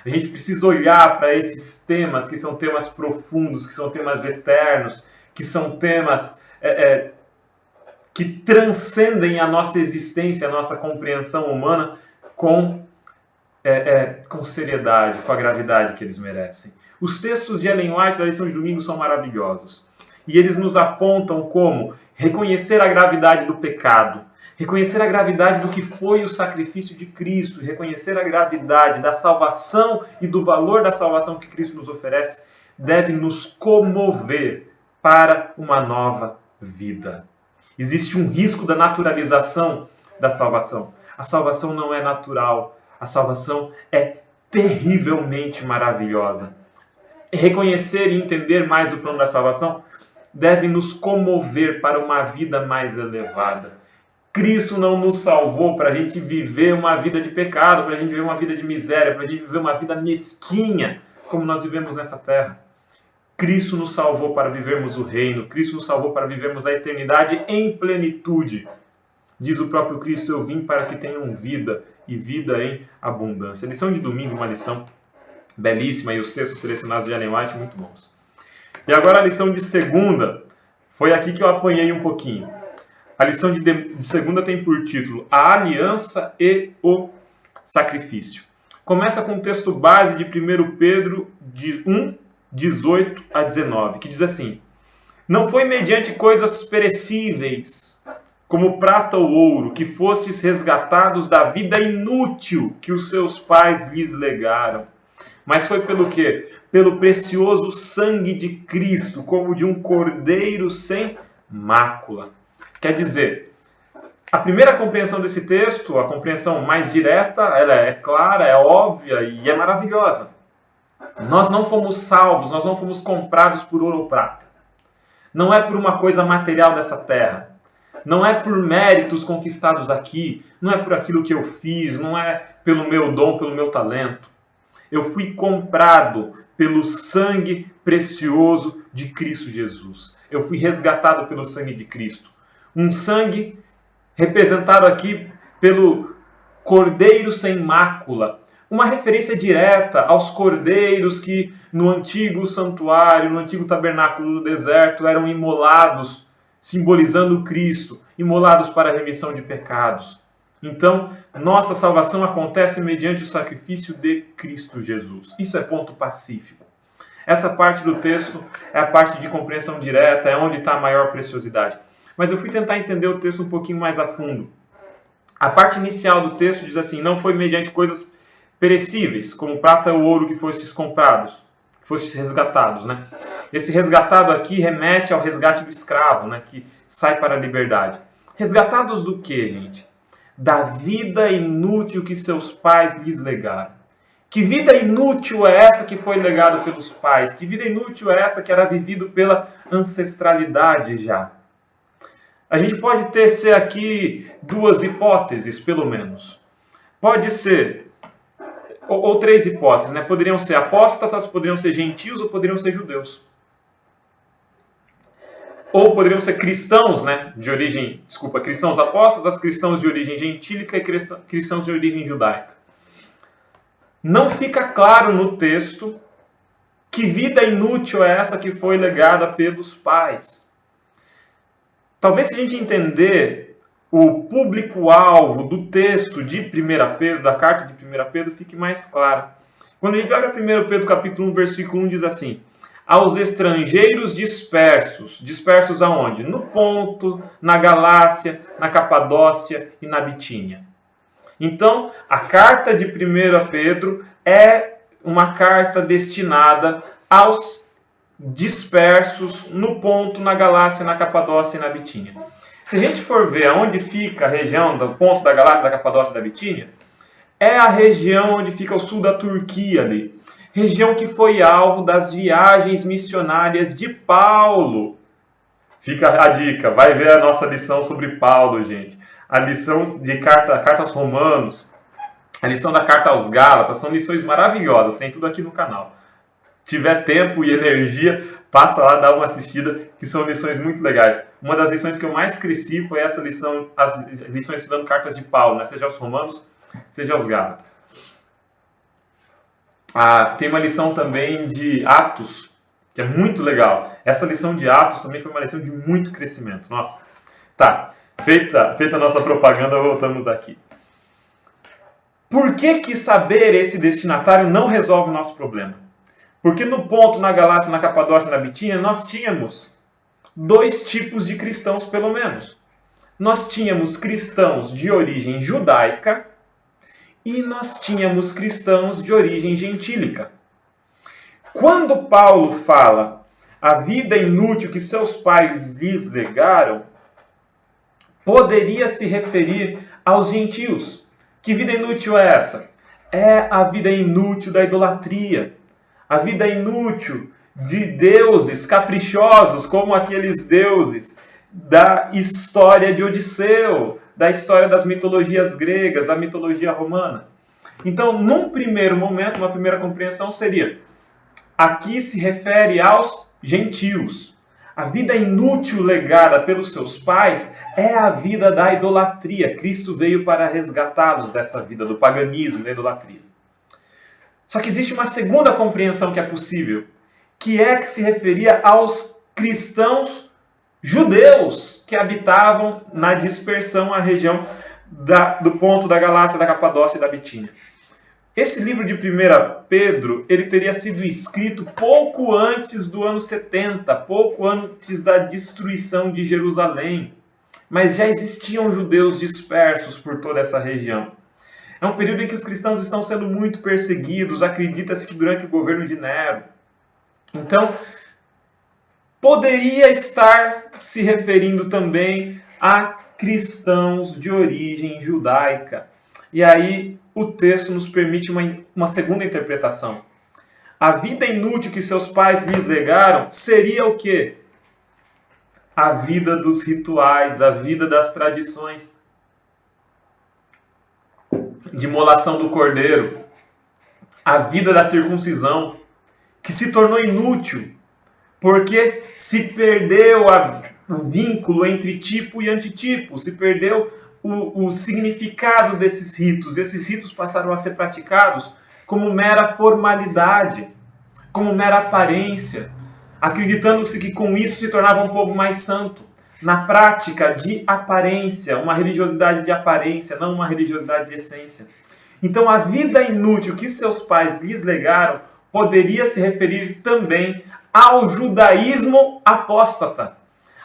A gente precisa olhar para esses temas, que são temas profundos, que são temas eternos, que são temas que transcendem a nossa existência, a nossa compreensão humana, com seriedade, com a gravidade que eles merecem. Os textos de Ellen White da lição de domingo são maravilhosos. E eles nos apontam como reconhecer a gravidade do pecado, reconhecer a gravidade do que foi o sacrifício de Cristo, reconhecer a gravidade da salvação e do valor da salvação que Cristo nos oferece, deve nos comover para uma nova vida. Existe um risco da naturalização da salvação. A salvação não é natural. A salvação é terrivelmente maravilhosa. Reconhecer e entender mais do plano da salvação deve nos comover para uma vida mais elevada. Cristo não nos salvou para a gente viver uma vida de pecado, para a gente viver uma vida de miséria, para a gente viver uma vida mesquinha, como nós vivemos nessa terra. Cristo nos salvou para vivermos o reino. Cristo nos salvou para vivermos a eternidade em plenitude. Diz o próprio Cristo, eu vim para que tenham vida e vida em abundância. A lição de domingo, uma lição belíssima, e os textos selecionados de Ellen White muito bons. E agora a lição de segunda, foi aqui que eu apanhei um pouquinho. A lição de segunda tem por título A Aliança e o Sacrifício. Começa com o texto base de 1 Pedro 1, 18 a 19, que diz assim: Não foi mediante coisas perecíveis, como prata ou ouro, que fostes resgatados da vida inútil que os seus pais lhes legaram. Mas foi pelo quê? Pelo precioso sangue de Cristo, como de um cordeiro sem mácula. Quer dizer, a primeira compreensão desse texto, a compreensão mais direta, ela é clara, é óbvia e é maravilhosa. Nós não fomos salvos, nós não fomos comprados por ouro ou prata. Não é por uma coisa material dessa terra. Não é por méritos conquistados aqui. Não é por aquilo que eu fiz. Não é pelo meu dom, pelo meu talento. Eu fui comprado pelo sangue precioso de Cristo Jesus. Eu fui resgatado pelo sangue de Cristo. Um sangue representado aqui pelo cordeiro sem mácula. Uma referência direta aos cordeiros que no antigo santuário, no antigo tabernáculo do deserto, eram imolados, simbolizando Cristo, imolados para a remissão de pecados. Então, nossa salvação acontece mediante o sacrifício de Cristo Jesus. Isso é ponto pacífico. Essa parte do texto é a parte de compreensão direta, é onde está a maior preciosidade. Mas eu fui tentar entender o texto um pouquinho mais a fundo. A parte inicial do texto diz assim: não foi mediante coisas perecíveis, como prata ou ouro que fostes comprados, que fostes resgatados. Né? Esse resgatado aqui remete ao resgate do escravo, né? Que sai para a liberdade. Resgatados do que, gente? Da vida inútil que seus pais lhes legaram. Que vida inútil é essa que foi legada pelos pais? Que vida inútil é essa que era vivida pela ancestralidade já? A gente pode ter aqui duas hipóteses, pelo menos. Pode ser, ou três hipóteses, né? Poderiam ser apóstatas, poderiam ser gentios ou poderiam ser judeus. Ou poderiam ser cristãos, né? Cristãos apóstatas, cristãos de origem gentílica e cristãos de origem judaica. Não fica claro no texto que vida inútil é essa que foi legada pelos pais. Talvez se a gente entender o público-alvo do texto de 1 Pedro, da carta de 1 Pedro, fique mais claro. Quando a gente olha 1 Pedro capítulo 1, versículo 1, diz assim: aos estrangeiros dispersos. Dispersos aonde? No Ponto, na Galácia, na Capadócia e na Bitínia. Então, a carta de 1 Pedro é uma carta destinada aos dispersos no Ponto, na Galácia, na Capadócia e na Bitínia. Se a gente for ver aonde fica a região do Ponto, da Galácia, da Capadócia e da Bitínia, é a região onde fica o sul da Turquia ali. Região que foi alvo das viagens missionárias de Paulo. Fica a dica, vai ver a nossa lição sobre Paulo, gente. A lição de carta aos Romanos, a lição da carta aos Gálatas, são lições maravilhosas, tem tudo aqui no canal. Tiver tempo e energia, passa lá, dá uma assistida, que são lições muito legais. Uma das lições que eu mais cresci foi essa lição, as lições estudando cartas de Paulo, né? Seja aos Romanos, seja aos Gálatas. Tem uma lição também de Atos, que é muito legal. Essa lição de Atos também foi uma lição de muito crescimento. Nossa, tá. Feita a nossa propaganda, voltamos aqui. Por que saber esse destinatário não resolve o nosso problema? Porque no Ponto, na Galácia, na Capadócia e na Bitínia, nós tínhamos 2 tipos de cristãos, pelo menos. Nós tínhamos cristãos de origem judaica e nós tínhamos cristãos de origem gentílica. Quando Paulo fala a vida inútil que seus pais lhes legaram, poderia se referir aos gentios. Que vida inútil é essa? É a vida inútil da idolatria. A vida inútil de deuses caprichosos, como aqueles deuses da história de Odisseu, da história das mitologias gregas, da mitologia romana. Então, num primeiro momento, uma primeira compreensão seria: aqui se refere aos gentios. A vida inútil legada pelos seus pais é a vida da idolatria. Cristo veio para resgatá-los dessa vida do paganismo, da idolatria. Só que existe uma segunda compreensão que é possível, que se referia aos cristãos judeus que habitavam na dispersão, a região do Ponto, da Galácia, da Capadócia e da Bitínia. Esse livro de 1 Pedro, ele teria sido escrito pouco antes do ano 70, pouco antes da destruição de Jerusalém. Mas já existiam judeus dispersos por toda essa região. É um período em que os cristãos estão sendo muito perseguidos, acredita-se que durante o governo de Nero. Então, poderia estar se referindo também a cristãos de origem judaica. E aí o texto nos permite uma segunda interpretação. A vida inútil que seus pais lhes legaram seria o quê? A vida dos rituais, a vida das tradições. De imolação do cordeiro, a vida da circuncisão, que se tornou inútil, porque se perdeu o vínculo entre tipo e antitipo, se perdeu o significado desses ritos. Esses ritos passaram a ser praticados como mera formalidade, como mera aparência, acreditando-se que com isso se tornava um povo mais santo. Na prática de aparência, uma religiosidade de aparência, não uma religiosidade de essência. Então a vida inútil que seus pais lhes legaram poderia se referir também ao judaísmo apóstata,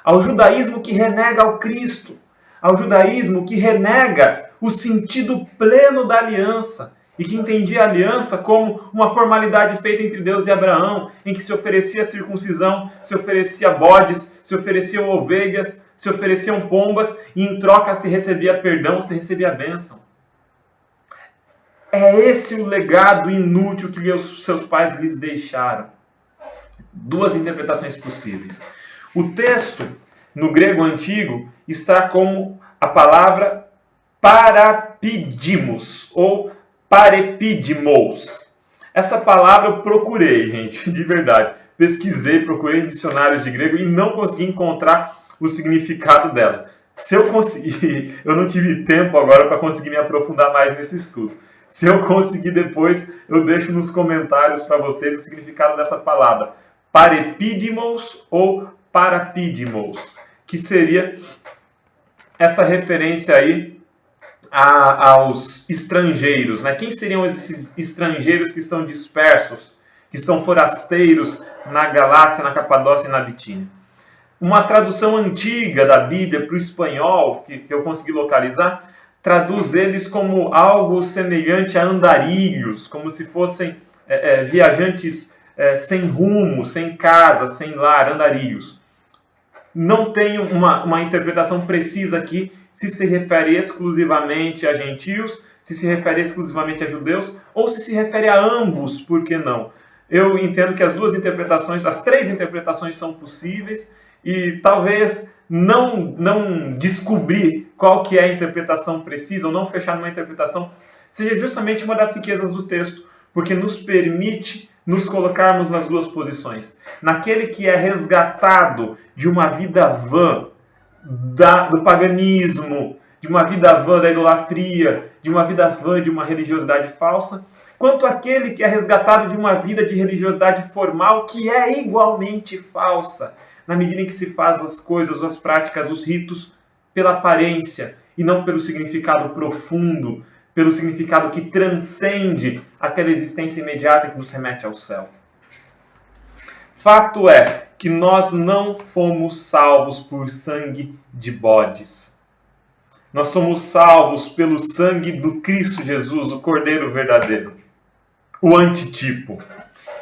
ao judaísmo que renega o Cristo, ao judaísmo que renega o sentido pleno da aliança e que entendia a aliança como uma formalidade feita entre Deus e Abraão, em que se oferecia circuncisão, se oferecia bodes, se ofereciam ovelhas, se ofereciam pombas, e em troca se recebia perdão, se recebia bênção. É esse o legado inútil que os seus pais lhes deixaram. 2 interpretações possíveis. O texto, no grego antigo, está como a palavra parapidimos, ou parepidimos. Essa palavra eu procurei, gente, de verdade. Pesquisei, procurei em dicionários de grego e não consegui encontrar o significado dela. Se eu conseguir, eu não tive tempo agora para conseguir me aprofundar mais nesse estudo. Se eu conseguir depois, eu deixo nos comentários para vocês o significado dessa palavra. Parepidimos ou parapidimos, que seria essa referência aí aos estrangeiros, né? Quem seriam esses estrangeiros que estão dispersos, que estão forasteiros na Galácia, na Capadócia e na Bitínia? Uma tradução antiga da Bíblia para o espanhol, que eu consegui localizar, traduz eles como algo semelhante a andarilhos, como se fossem viajantes sem rumo, sem casa, sem lar, andarilhos. Não tem uma interpretação precisa aqui se se refere exclusivamente a gentios, se se refere exclusivamente a judeus, ou se se refere a ambos, por que não? Eu entendo que as duas interpretações, as três interpretações são possíveis, e talvez não descobrir qual que é a interpretação precisa, ou não fechar numa interpretação, seja justamente uma das riquezas do texto, porque nos permite nos colocarmos nas duas posições. Naquele que é resgatado de uma vida vã do paganismo, de uma vida vã da idolatria, de uma vida vã de uma religiosidade falsa, quanto aquele que é resgatado de uma vida de religiosidade formal, que é igualmente falsa, na medida em que se faz as coisas, as práticas, os ritos, pela aparência e não pelo significado profundo, pelo significado que transcende aquela existência imediata que nos remete ao céu. Fato é que nós não fomos salvos por sangue de bodes. Nós somos salvos pelo sangue do Cristo Jesus, o Cordeiro verdadeiro, o antitipo.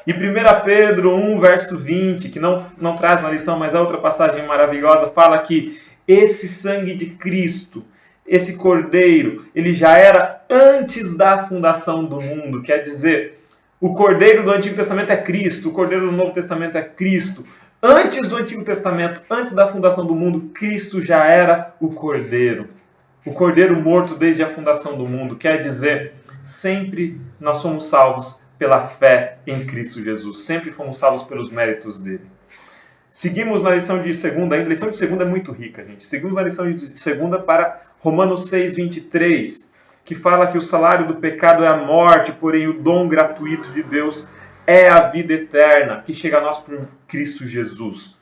E 1 Pedro 1, verso 20, que não traz na lição, mas é outra passagem maravilhosa, fala que esse sangue de Cristo, esse Cordeiro, ele já era antes da fundação do mundo. Quer dizer, o Cordeiro do Antigo Testamento é Cristo, o Cordeiro do Novo Testamento é Cristo. Antes do Antigo Testamento, antes da fundação do mundo, Cristo já era o Cordeiro. O Cordeiro morto desde a fundação do mundo. Quer dizer, sempre nós somos salvos pela fé em Cristo Jesus. Sempre fomos salvos pelos méritos dele. Seguimos na lição de segunda ainda. A lição de segunda é muito rica, gente. Seguimos na lição de segunda para Romanos 6, 23, que fala que o salário do pecado é a morte, porém o dom gratuito de Deus é a vida eterna, que chega a nós por Cristo Jesus.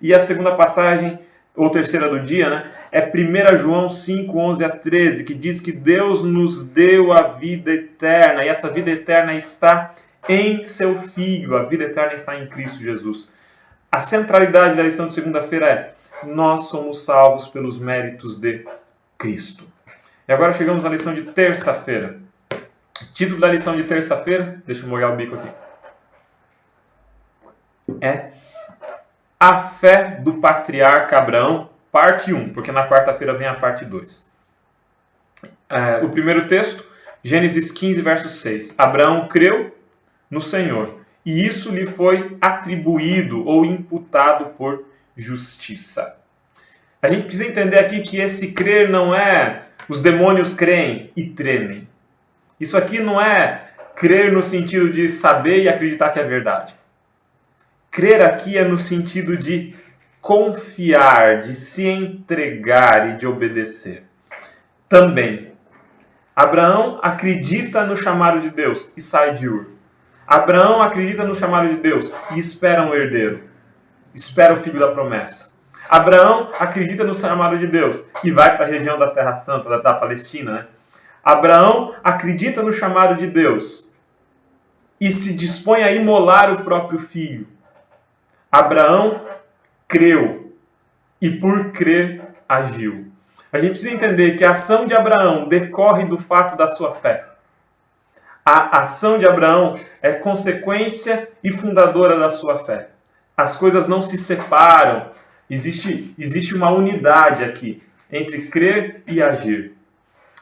E a segunda passagem, ou terceira do dia, né, é 1 João 5, 11 a 13, que diz que Deus nos deu a vida eterna, e essa vida eterna está em seu Filho, a vida eterna está em Cristo Jesus. A centralidade da lição de segunda-feira é: nós somos salvos pelos méritos de Cristo. E agora chegamos à lição de terça-feira. Título da lição de terça-feira, deixa eu molhar o bico aqui, é A Fé do Patriarca Abraão, parte 1, porque na quarta-feira vem a parte 2. O primeiro texto, Gênesis 15, verso 6. Abraão creu no Senhor, e isso lhe foi atribuído ou imputado por justiça. A gente precisa entender aqui que esse crer não é os demônios creem e tremem. Isso aqui não é crer no sentido de saber e acreditar que é verdade. Crer aqui é no sentido de confiar, de se entregar e de obedecer. Também, Abraão acredita no chamado de Deus e sai de Ur. Abraão acredita no chamado de Deus e espera um herdeiro. Espera o filho da promessa. Abraão acredita no chamado de Deus e vai para a região da Terra Santa, da Palestina, né? Abraão acredita no chamado de Deus e se dispõe a imolar o próprio filho. Abraão creu e por crer agiu. A gente precisa entender que a ação de Abraão decorre do fato da sua fé. A ação de Abraão é consequência e fundadora da sua fé. As coisas não se separam. Existe uma unidade aqui entre crer e agir.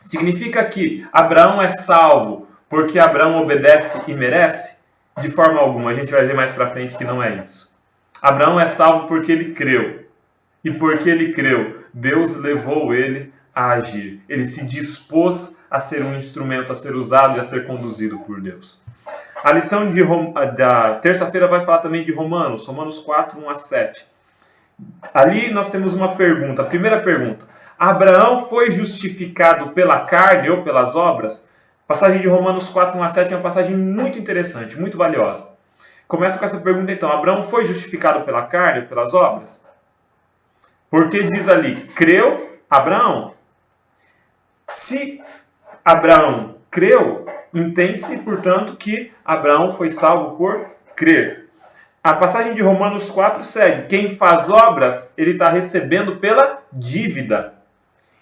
Significa que Abraão é salvo porque Abraão obedece e merece? De forma alguma. A gente vai ver mais para frente que não é isso. Abraão é salvo porque ele creu. E porque ele creu, Deus levou ele a agir. Ele se dispôs a ser um instrumento, a ser usado e a ser conduzido por Deus. A lição da terça-feira vai falar também de Romanos 4, 1 a 7. Ali nós temos uma pergunta. A primeira pergunta: Abraão foi justificado pela carne ou pelas obras? A passagem de Romanos 4, 1 a 7 é uma passagem muito interessante, muito valiosa. Começa com essa pergunta então: Abraão foi justificado pela carne ou pelas obras? Porque diz ali, creu Abraão. Se Abraão creu, entende-se, portanto, que Abraão foi salvo por crer. A passagem de Romanos 4 segue. Quem faz obras, ele está recebendo pela dívida.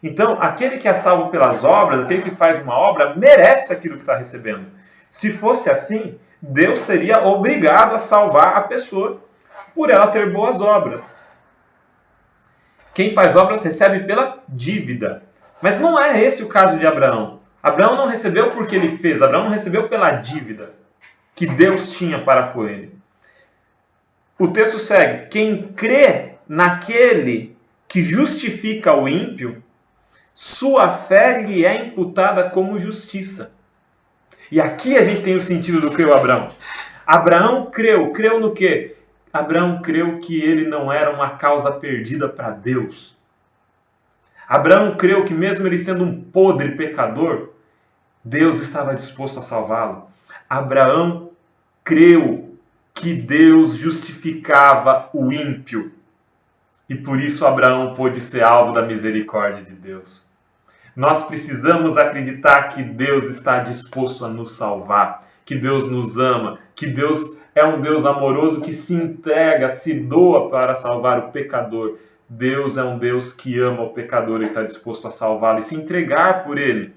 Então, aquele que é salvo pelas obras, aquele que faz uma obra, merece aquilo que está recebendo. Se fosse assim, Deus seria obrigado a salvar a pessoa por ela ter boas obras. Quem faz obras recebe pela dívida. Mas não é esse o caso de Abraão. Abraão não recebeu porque ele fez, Abraão não recebeu pela dívida que Deus tinha para com ele. O texto segue. Quem crê naquele que justifica o ímpio, sua fé lhe é imputada como justiça. E aqui a gente tem o sentido do creu Abraão. Abraão creu no quê? Abraão creu que ele não era uma causa perdida para Deus. Abraão creu que mesmo ele sendo um podre pecador, Deus estava disposto a salvá-lo. Abraão creu que Deus justificava o ímpio. E por isso Abraão pôde ser alvo da misericórdia de Deus. Nós precisamos acreditar que Deus está disposto a nos salvar, que Deus nos ama, que Deus é um Deus amoroso que se entrega, se doa para salvar o pecador. Deus é um Deus que ama o pecador e está disposto a salvá-lo e se entregar por ele.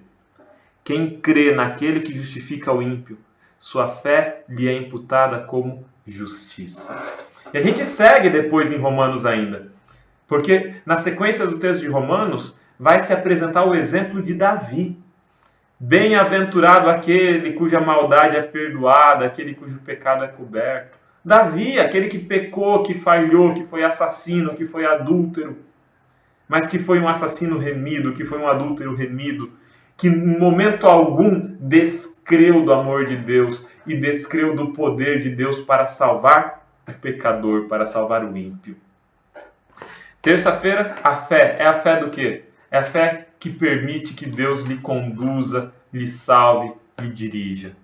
Quem crê naquele que justifica o ímpio, sua fé lhe é imputada como justiça. E a gente segue depois em Romanos ainda, porque na sequência do texto de Romanos vai se apresentar o exemplo de Davi. Bem-aventurado aquele cuja maldade é perdoada, aquele cujo pecado é coberto. Davi, aquele que pecou, que falhou, que foi assassino, que foi adúltero, mas que foi um assassino remido, que foi um adúltero remido, que em momento algum descreu do amor de Deus e descreu do poder de Deus para salvar o pecador, para salvar o ímpio. Terça-feira, a fé. É a fé do quê? É a fé que permite que Deus lhe conduza, lhe salve, lhe dirija.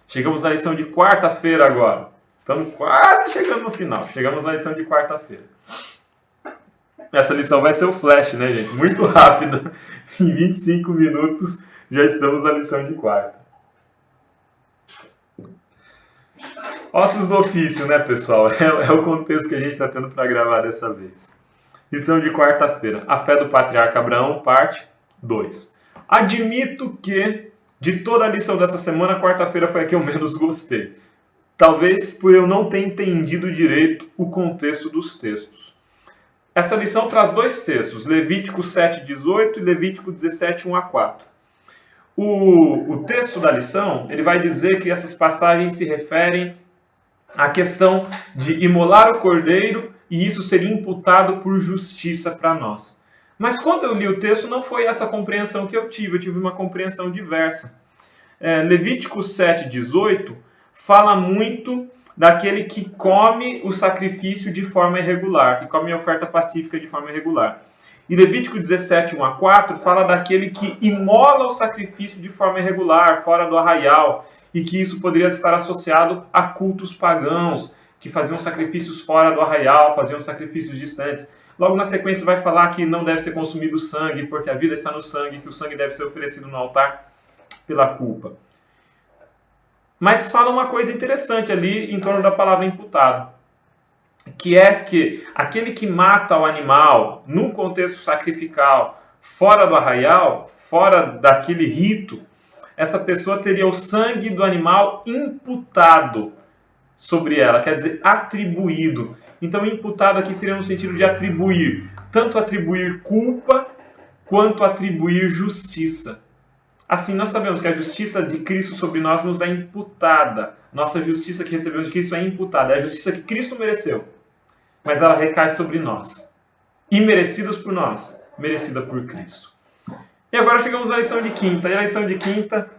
Chegamos na lição de quarta-feira agora. Estamos quase chegando no final. Chegamos na lição de quarta-feira. Essa lição vai ser o flash, né, gente? Muito rápida. Em 25 minutos já estamos na lição de quarta. Ossos do ofício, né, pessoal? É o contexto que a gente está tendo para gravar dessa vez. Lição de quarta-feira. A fé do patriarca Abraão, parte 2. Admito que, de toda a lição dessa semana, a quarta-feira foi a que eu menos gostei. Talvez por eu não ter entendido direito o contexto dos textos. Essa lição traz dois textos, Levítico 7:18 e Levítico 17, 1 a 4. O texto da lição ele vai dizer que essas passagens se referem à questão de imolar o cordeiro e isso seria imputado por justiça para nós. Mas quando eu li o texto, não foi essa compreensão que eu tive uma compreensão diversa. Levítico 7:18 fala muito daquele que come o sacrifício de forma irregular, que come a oferta pacífica de forma irregular. E Levítico 17, 1 a 4 fala daquele que imola o sacrifício de forma irregular, fora do arraial, e que isso poderia estar associado a cultos pagãos, que faziam sacrifícios fora do arraial, faziam sacrifícios distantes. Logo na sequência vai falar que não deve ser consumido sangue, porque a vida está no sangue, que o sangue deve ser oferecido no altar pela culpa. Mas fala uma coisa interessante ali em torno da palavra imputado, que é que aquele que mata o animal num contexto sacrificial, fora do arraial, fora daquele rito, essa pessoa teria o sangue do animal imputado sobre ela, quer dizer, atribuído. Então, imputado aqui seria no sentido de atribuir, tanto atribuir culpa quanto atribuir justiça. Assim, nós sabemos que a justiça de Cristo sobre nós nos é imputada. Nossa justiça que recebemos de Cristo é imputada. É a justiça que Cristo mereceu. Mas ela recai sobre nós. Imerecidos por nós, merecida por Cristo. E agora chegamos à lição de quinta. E a lição de quinta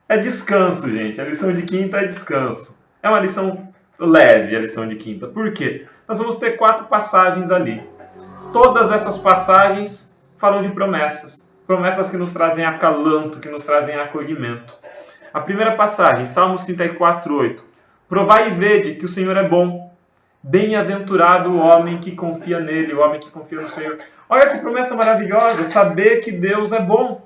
é descanso, gente. A lição de quinta é descanso. É uma lição leve, a lição de quinta. Por quê? Nós vamos ter 4 passagens ali. Todas essas passagens falam de promessas. Promessas que nos trazem acalanto, que nos trazem acolhimento. A primeira passagem, Salmos 34:8. Provai e vede que o Senhor é bom. Bem-aventurado o homem que confia nele, o homem que confia no Senhor. Olha que promessa maravilhosa, saber que Deus é bom.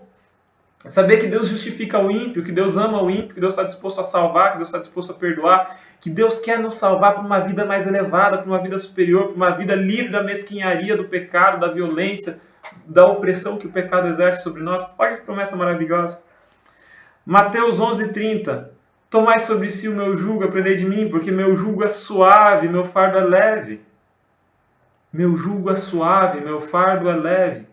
Saber que Deus justifica o ímpio, que Deus ama o ímpio, que Deus está disposto a salvar, que Deus está disposto a perdoar, que Deus quer nos salvar para uma vida mais elevada, para uma vida superior, para uma vida livre da mesquinharia, do pecado, da violência, da opressão que o pecado exerce sobre nós. Olha que promessa maravilhosa. Mateus 11:30. Tomai sobre si o meu jugo, aprendei de mim, porque meu jugo é suave, meu fardo é leve. Meu jugo é suave, meu fardo é leve.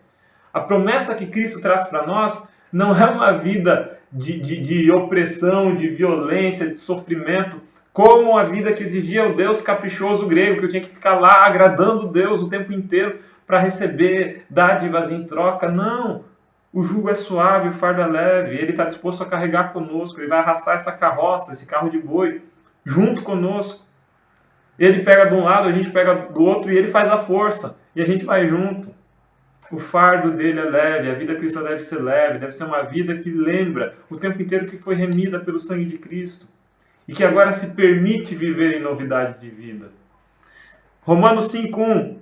A promessa que Cristo traz para nós não é uma vida de opressão, de violência, de sofrimento, como a vida que exigia o Deus caprichoso grego, que eu tinha que ficar lá agradando Deus o tempo inteiro para receber dádivas em troca. Não! O jugo é suave, o fardo é leve, ele está disposto a carregar conosco, ele vai arrastar essa carroça, esse carro de boi, junto conosco. Ele pega de um lado, a gente pega do outro e ele faz a força, e a gente vai junto. O fardo dele é leve, a vida cristã deve ser leve, deve ser uma vida que lembra o tempo inteiro que foi remida pelo sangue de Cristo e que agora se permite viver em novidade de vida. Romanos 5:1.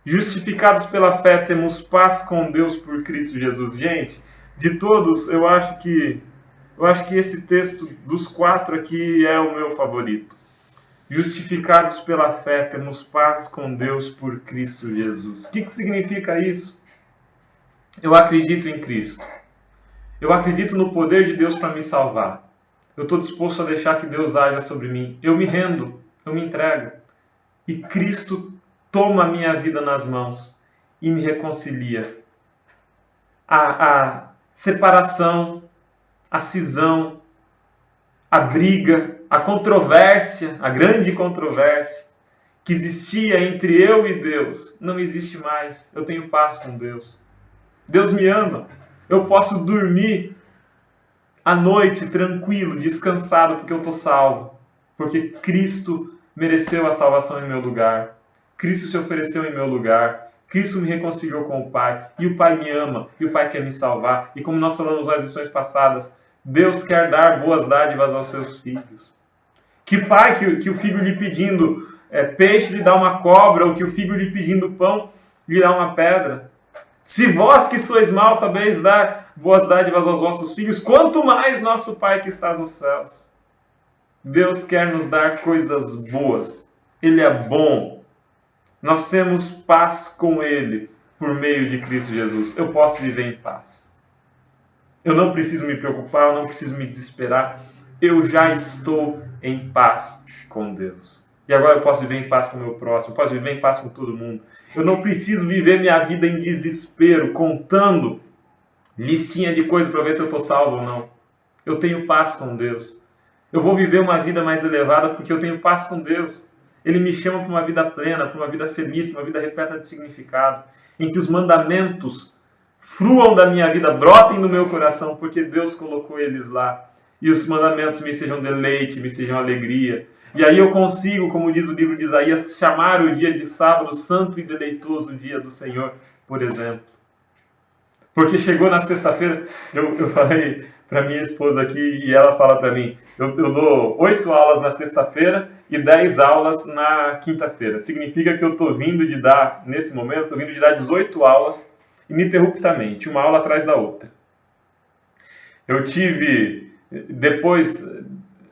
Justificados pela fé, temos paz com Deus por Cristo Jesus. Gente, de todos, eu acho que esse texto dos 4 aqui é o meu favorito. Justificados pela fé, temos paz com Deus por Cristo Jesus. O que significa isso? Eu acredito em Cristo. Eu acredito no poder de Deus para me salvar. Eu estou disposto a deixar que Deus haja sobre mim. Eu me rendo, eu me entrego. E Cristo toma a minha vida nas mãos e me reconcilia. A separação, a cisão, a briga, a controvérsia, a grande controvérsia que existia entre eu e Deus, não existe mais. Eu tenho paz com Deus. Deus me ama. Eu posso dormir à noite tranquilo, descansado, porque eu estou salvo. Porque Cristo mereceu a salvação em meu lugar. Cristo se ofereceu em meu lugar. Cristo me reconciliou com o Pai. E o Pai me ama. E o Pai quer me salvar. E como nós falamos nas lições passadas, Deus quer dar boas dádivas aos seus filhos. Que pai que o filho lhe pedindo peixe lhe dá uma cobra, ou que o filho lhe pedindo pão lhe dá uma pedra? Se vós que sois maus sabeis dar boas dádivas aos vossos filhos, quanto mais nosso Pai que estás nos céus. Deus quer nos dar coisas boas. Ele é bom. Nós temos paz com Ele por meio de Cristo Jesus. Eu posso viver em paz. Eu não preciso me preocupar, eu não preciso me desesperar. Eu já estou em paz com Deus. E agora eu posso viver em paz com o meu próximo, eu posso viver em paz com todo mundo. Eu não preciso viver minha vida em desespero, contando listinha de coisas para ver se eu estou salvo ou não. Eu tenho paz com Deus. Eu vou viver uma vida mais elevada porque eu tenho paz com Deus. Ele me chama para uma vida plena, para uma vida feliz, para uma vida repleta de significado, em que os mandamentos fruam da minha vida, brotem do meu coração, porque Deus colocou eles lá. E os mandamentos me sejam deleite, me sejam alegria. E aí eu consigo, como diz o livro de Isaías, chamar o dia de sábado santo e deleitoso, o dia do Senhor, por exemplo. Porque chegou na sexta-feira, eu falei para minha esposa aqui, e ela fala para mim, eu dou 8 aulas na sexta-feira e 10 aulas na quinta-feira. Significa que eu estou vindo de dar, nesse momento, estou vindo de dar 18 aulas ininterruptamente, uma aula atrás da outra. Eu tive, depois,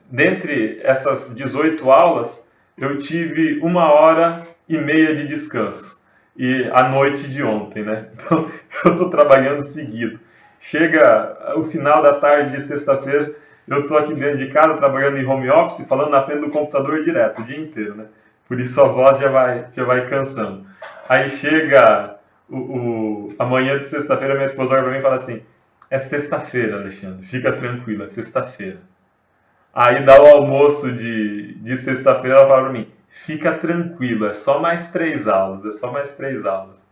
dentre essas 18 aulas, eu tive 1h30 de descanso. E a noite de ontem, né? Então, eu estou trabalhando seguido. Chega o final da tarde de sexta-feira, eu estou aqui dentro de casa, trabalhando em home office, falando na frente do computador direto, o dia inteiro, né? Por isso a voz já vai cansando. Aí chega a manhã de sexta-feira, minha esposa olha para mim e fala assim, é sexta-feira, Alexandre, fica tranquilo, é sexta-feira. Aí dá o almoço de sexta-feira, ela fala para mim, fica tranquilo, é só mais 3 aulas, é só mais 3 aulas.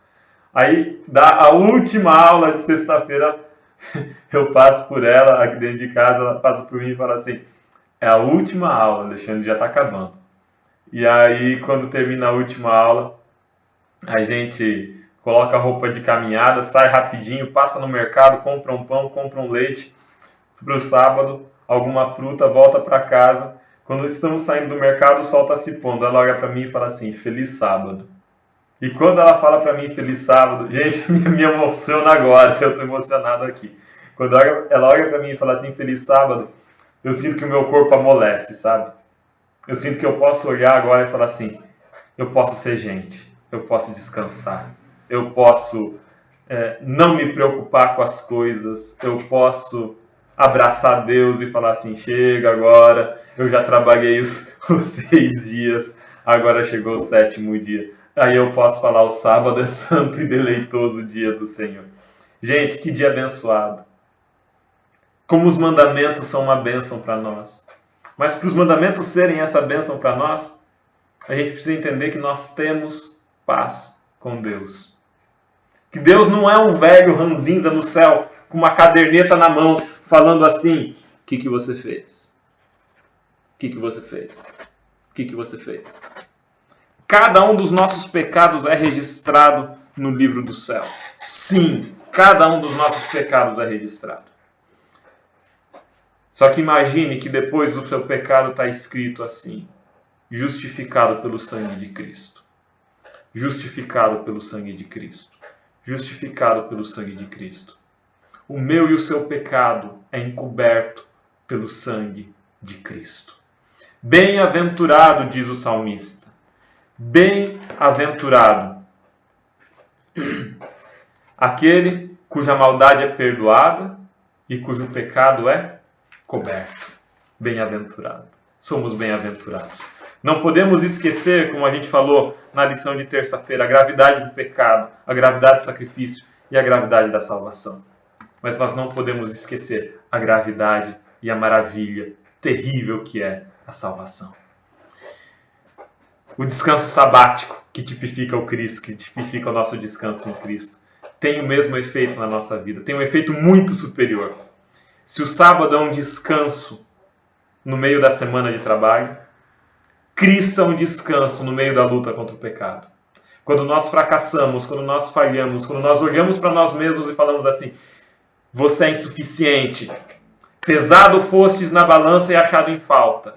Aí dá a última aula de sexta-feira, eu passo por ela, aqui dentro de casa, ela passa por mim e fala assim, é a última aula, Alexandre, já está acabando. E aí, quando termina a última aula, a gente coloca a roupa de caminhada, sai rapidinho, passa no mercado, compra um pão, compra um leite para o sábado, alguma fruta, volta para casa. Quando estamos saindo do mercado, o sol está se pondo. Ela olha para mim e fala assim, feliz sábado. E quando ela fala para mim, feliz sábado, gente, me emociona agora, eu estou emocionado aqui. Quando ela olha para mim e fala assim, feliz sábado, eu sinto que o meu corpo amolece, sabe? Eu sinto que eu posso olhar agora e falar assim, eu posso ser gente, eu posso descansar, eu posso não me preocupar com as coisas, eu posso abraçar Deus e falar assim, chega agora, eu já trabalhei os 6 dias, agora chegou o 7º dia. Aí eu posso falar, o sábado é santo e deleitoso dia do Senhor. Gente, que dia abençoado. Como os mandamentos são uma bênção para nós. Mas para os mandamentos serem essa bênção para nós, a gente precisa entender que nós temos paz com Deus. Que Deus não é um velho ranzinza no céu, com uma caderneta na mão, falando assim, o que você fez? O que você fez? O que você fez? Cada um dos nossos pecados é registrado no livro do céu. Sim, cada um dos nossos pecados é registrado. Só que imagine que depois do seu pecado está escrito assim, justificado pelo sangue de Cristo. Justificado pelo sangue de Cristo. Justificado pelo sangue de Cristo. O meu e o seu pecado é encoberto pelo sangue de Cristo. Bem-aventurado, diz o salmista. Bem-aventurado aquele cuja maldade é perdoada e cujo pecado é coberto. Bem-aventurado. Somos bem-aventurados. Não podemos esquecer, como a gente falou na lição de terça-feira, a gravidade do pecado, a gravidade do sacrifício e a gravidade da salvação. Mas nós não podemos esquecer a gravidade e a maravilha terrível que é a salvação. O descanso sabático que tipifica o Cristo, que tipifica o nosso descanso em Cristo, tem o mesmo efeito na nossa vida, tem um efeito muito superior. Se o sábado é um descanso no meio da semana de trabalho, Cristo é um descanso no meio da luta contra o pecado. Quando nós fracassamos, quando nós falhamos, quando nós olhamos para nós mesmos e falamos assim, você é insuficiente, pesado fostes na balança e achado em falta.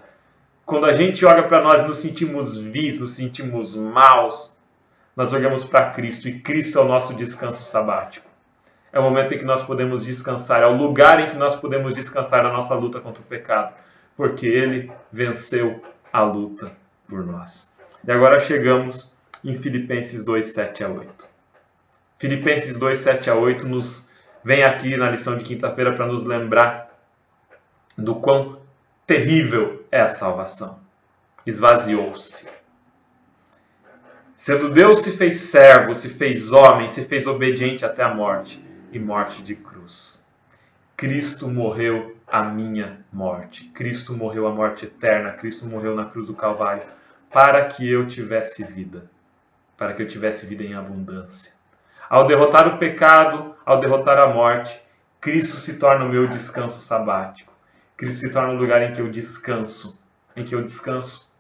Quando a gente olha para nós e nos sentimos vis, nos sentimos maus, nós olhamos para Cristo e Cristo é o nosso descanso sabático. É o momento em que nós podemos descansar, é o lugar em que nós podemos descansar na nossa luta contra o pecado, porque Ele venceu a luta por nós. E agora chegamos em Filipenses 2, 7 a 8. Filipenses 2, 7 a 8 nos vem aqui na lição de quinta-feira para nos lembrar do quão terrível é a salvação. Esvaziou-se. Sendo Deus, se fez servo, se fez homem, se fez obediente até a morte, e morte de cruz. Cristo morreu a minha morte. Cristo morreu a morte eterna. Cristo morreu na cruz do Calvário para que eu tivesse vida. Para que eu tivesse vida em abundância. Ao derrotar o pecado, ao derrotar a morte, Cristo se torna o meu descanso sabático. Cristo se torna o lugar em que eu descanso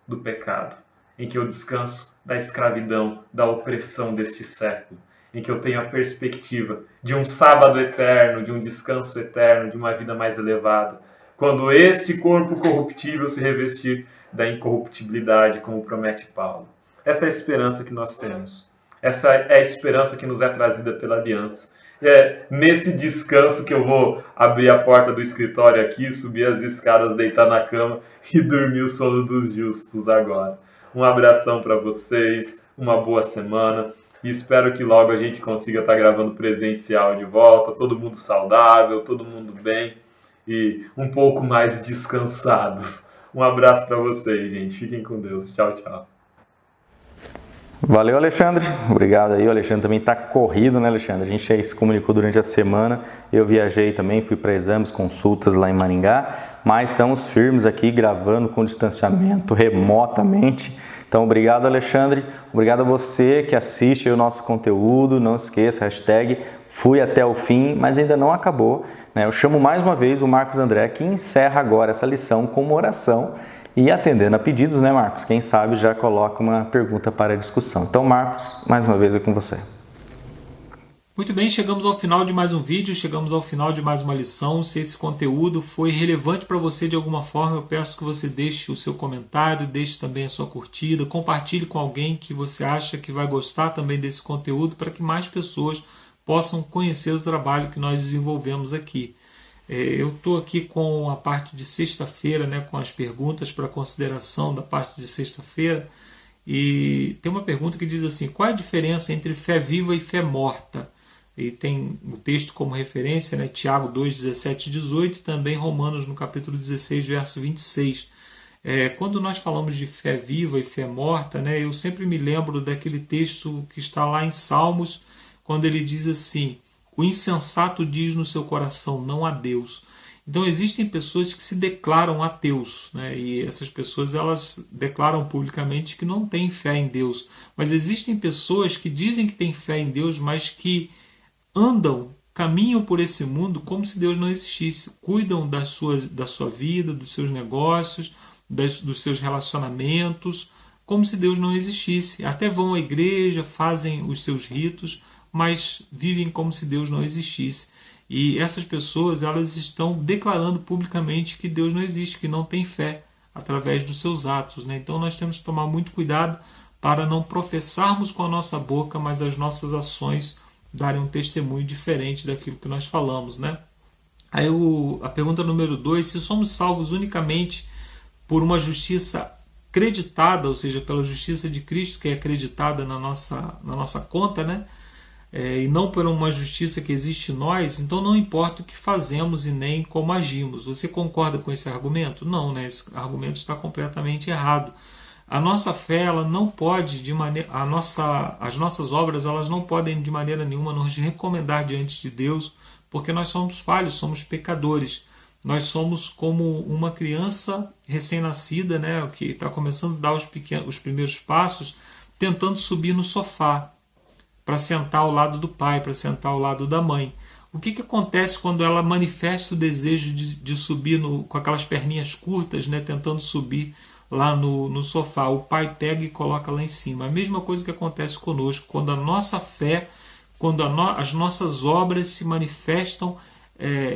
do pecado, em que eu descanso da escravidão, da opressão deste século, em que eu tenho a perspectiva de um sábado eterno, de um descanso eterno, de uma vida mais elevada, quando este corpo corruptível se revestir da incorruptibilidade, como promete Paulo. Essa é a esperança que nós temos. Essa é a esperança que nos é trazida pela aliança. É nesse descanso que eu vou abrir a porta do escritório aqui, subir as escadas, deitar na cama e dormir o sono dos justos agora. Um abração para vocês, uma boa semana e espero que logo a gente consiga estar gravando presencial de volta, todo mundo saudável, todo mundo bem e um pouco mais descansados. Um abraço para vocês, gente. Fiquem com Deus. Tchau, tchau. Valeu, Alexandre. Obrigado aí. O Alexandre também está corrido, né, Alexandre? A gente já se comunicou durante a semana. Eu viajei também, fui para exames, consultas lá em Maringá, mas estamos firmes aqui gravando com distanciamento, remotamente. Então, obrigado, Alexandre. Obrigado a você que assiste o nosso conteúdo. Não esqueça, hashtag fui até o fim, mas ainda não acabou, né? Eu chamo mais uma vez o Marcos André, que encerra agora essa lição com uma oração. E atendendo a pedidos, né, Marcos? Quem sabe já coloca uma pergunta para a discussão. Então, Marcos, mais uma vez é com você. Muito bem, chegamos ao final de mais um vídeo, chegamos ao final de mais uma lição. Se esse conteúdo foi relevante para você de alguma forma, eu peço que você deixe o seu comentário, deixe também a sua curtida, compartilhe com alguém que você acha que vai gostar também desse conteúdo para que mais pessoas possam conhecer o trabalho que nós desenvolvemos aqui. Eu estou aqui com a parte de sexta-feira, né, com as perguntas para consideração da parte de sexta-feira, e tem uma pergunta que diz assim: qual é a diferença entre fé viva e fé morta? E tem o texto como referência, né, Tiago 2, 17 e 18, e também Romanos no capítulo 16, verso 26. Quando nós falamos de fé viva e fé morta, né, eu sempre me lembro daquele texto que está lá em Salmos, quando ele diz assim: o insensato diz no seu coração, não há Deus. Então existem pessoas que se declaram ateus, né? E essas pessoas elas declaram publicamente que não têm fé em Deus. Mas existem pessoas que dizem que têm fé em Deus, mas que caminham por esse mundo como se Deus não existisse. Cuidam da sua vida, dos seus negócios, dos seus relacionamentos, como se Deus não existisse. Até vão à igreja, fazem os seus ritos, mas vivem como se Deus não existisse. E essas pessoas elas estão declarando publicamente que Deus não existe, que não tem fé, através dos seus atos, né? Então nós temos que tomar muito cuidado para não professarmos com a nossa boca, mas as nossas ações darem um testemunho diferente daquilo que nós falamos, né? Aí a pergunta número 2, se somos salvos unicamente por uma justiça creditada, ou seja, pela justiça de Cristo, que é acreditada na nossa conta, né? E não por uma justiça que existe em nós, então não importa o que fazemos e nem como agimos. Você concorda com esse argumento? Não, né? Esse argumento está completamente errado. A nossa fé, ela não pode, as nossas obras, elas não podem de maneira nenhuma nos recomendar diante de Deus, porque nós somos falhos, somos pecadores. Nós somos como uma criança recém-nascida, né? Que está começando a dar os primeiros passos, tentando subir no sofá, para sentar ao lado do pai, para sentar ao lado da mãe. O que acontece quando ela manifesta o desejo de subir com aquelas perninhas curtas, né, tentando subir lá no sofá? O pai pega e coloca lá em cima. A mesma coisa que acontece conosco, quando a nossa fé, quando as nossas obras se manifestam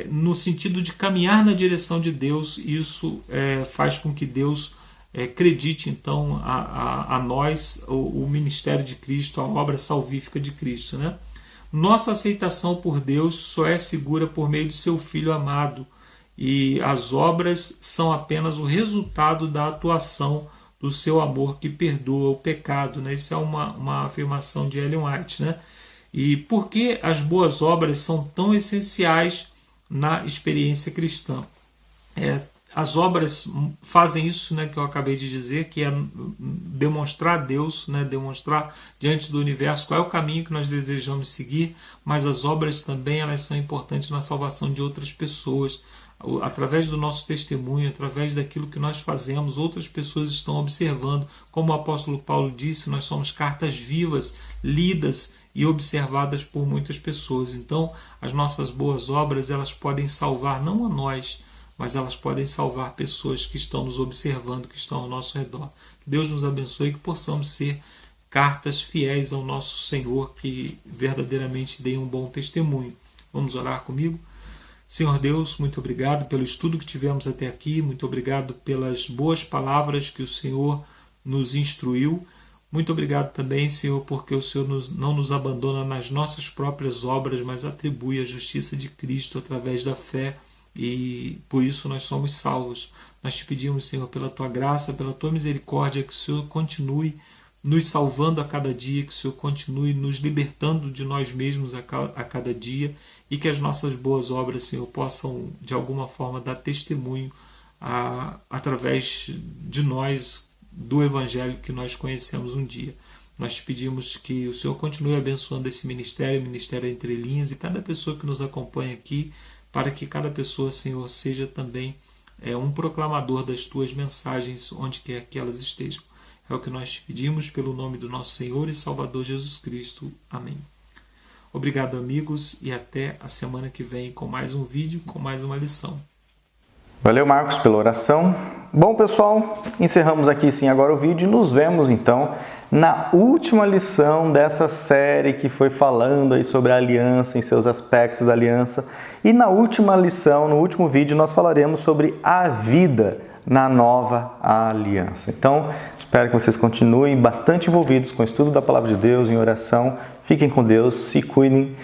no sentido de caminhar na direção de Deus, isso faz com que Deus acredite então a nós o ministério de Cristo, a obra salvífica de Cristo, né? Nossa aceitação por Deus só é segura por meio de seu Filho amado, e as obras são apenas o resultado da atuação do seu amor que perdoa o pecado, né? Isso é uma afirmação de Ellen White, né? E por que as boas obras são tão essenciais na experiência cristã? As obras fazem isso, né, que eu acabei de dizer, que é demonstrar a Deus, né, demonstrar diante do universo qual é o caminho que nós desejamos seguir, mas as obras também elas são importantes na salvação de outras pessoas. Através do nosso testemunho, através daquilo que nós fazemos, outras pessoas estão observando. Como o apóstolo Paulo disse, nós somos cartas vivas, lidas e observadas por muitas pessoas. Então, as nossas boas obras elas podem salvar não a nós, mas elas podem salvar pessoas que estão nos observando, que estão ao nosso redor. Que Deus nos abençoe e que possamos ser cartas fiéis ao nosso Senhor, que verdadeiramente deem um bom testemunho. Vamos orar comigo? Senhor Deus, muito obrigado pelo estudo que tivemos até aqui, muito obrigado pelas boas palavras que o Senhor nos instruiu. Muito obrigado também, Senhor, porque o Senhor não nos abandona nas nossas próprias obras, mas atribui a justiça de Cristo através da fé, e por isso nós somos salvos. Nós te pedimos, Senhor, pela tua graça, pela tua misericórdia, que o Senhor continue nos salvando a cada dia, que o Senhor continue nos libertando de nós mesmos a cada dia, e que as nossas boas obras, Senhor, possam de alguma forma dar testemunho através de nós, do Evangelho que nós conhecemos um dia. Nós te pedimos que o Senhor continue abençoando esse ministério, o Ministério Entre Linhas, e cada pessoa que nos acompanha aqui, para que cada pessoa, Senhor, seja também um proclamador das tuas mensagens, onde quer que elas estejam. É o que nós te pedimos pelo nome do nosso Senhor e Salvador Jesus Cristo. Amém. Obrigado, amigos, e até a semana que vem com mais um vídeo, com mais uma lição. Valeu, Marcos, pela oração. Bom, pessoal, encerramos aqui sim agora o vídeo e nos vemos então na última lição dessa série que foi falando aí sobre a aliança, em seus aspectos da aliança. E na última lição, no último vídeo, nós falaremos sobre a vida na nova aliança. Então, espero que vocês continuem bastante envolvidos com o estudo da Palavra de Deus, em oração. Fiquem com Deus, se cuidem.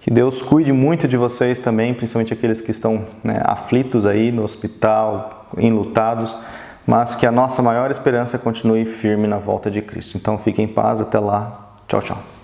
Que Deus cuide muito de vocês também, principalmente aqueles que estão, né, aflitos aí no hospital, enlutados, mas que a nossa maior esperança continue firme na volta de Cristo. Então fiquem em paz, até lá. Tchau, tchau.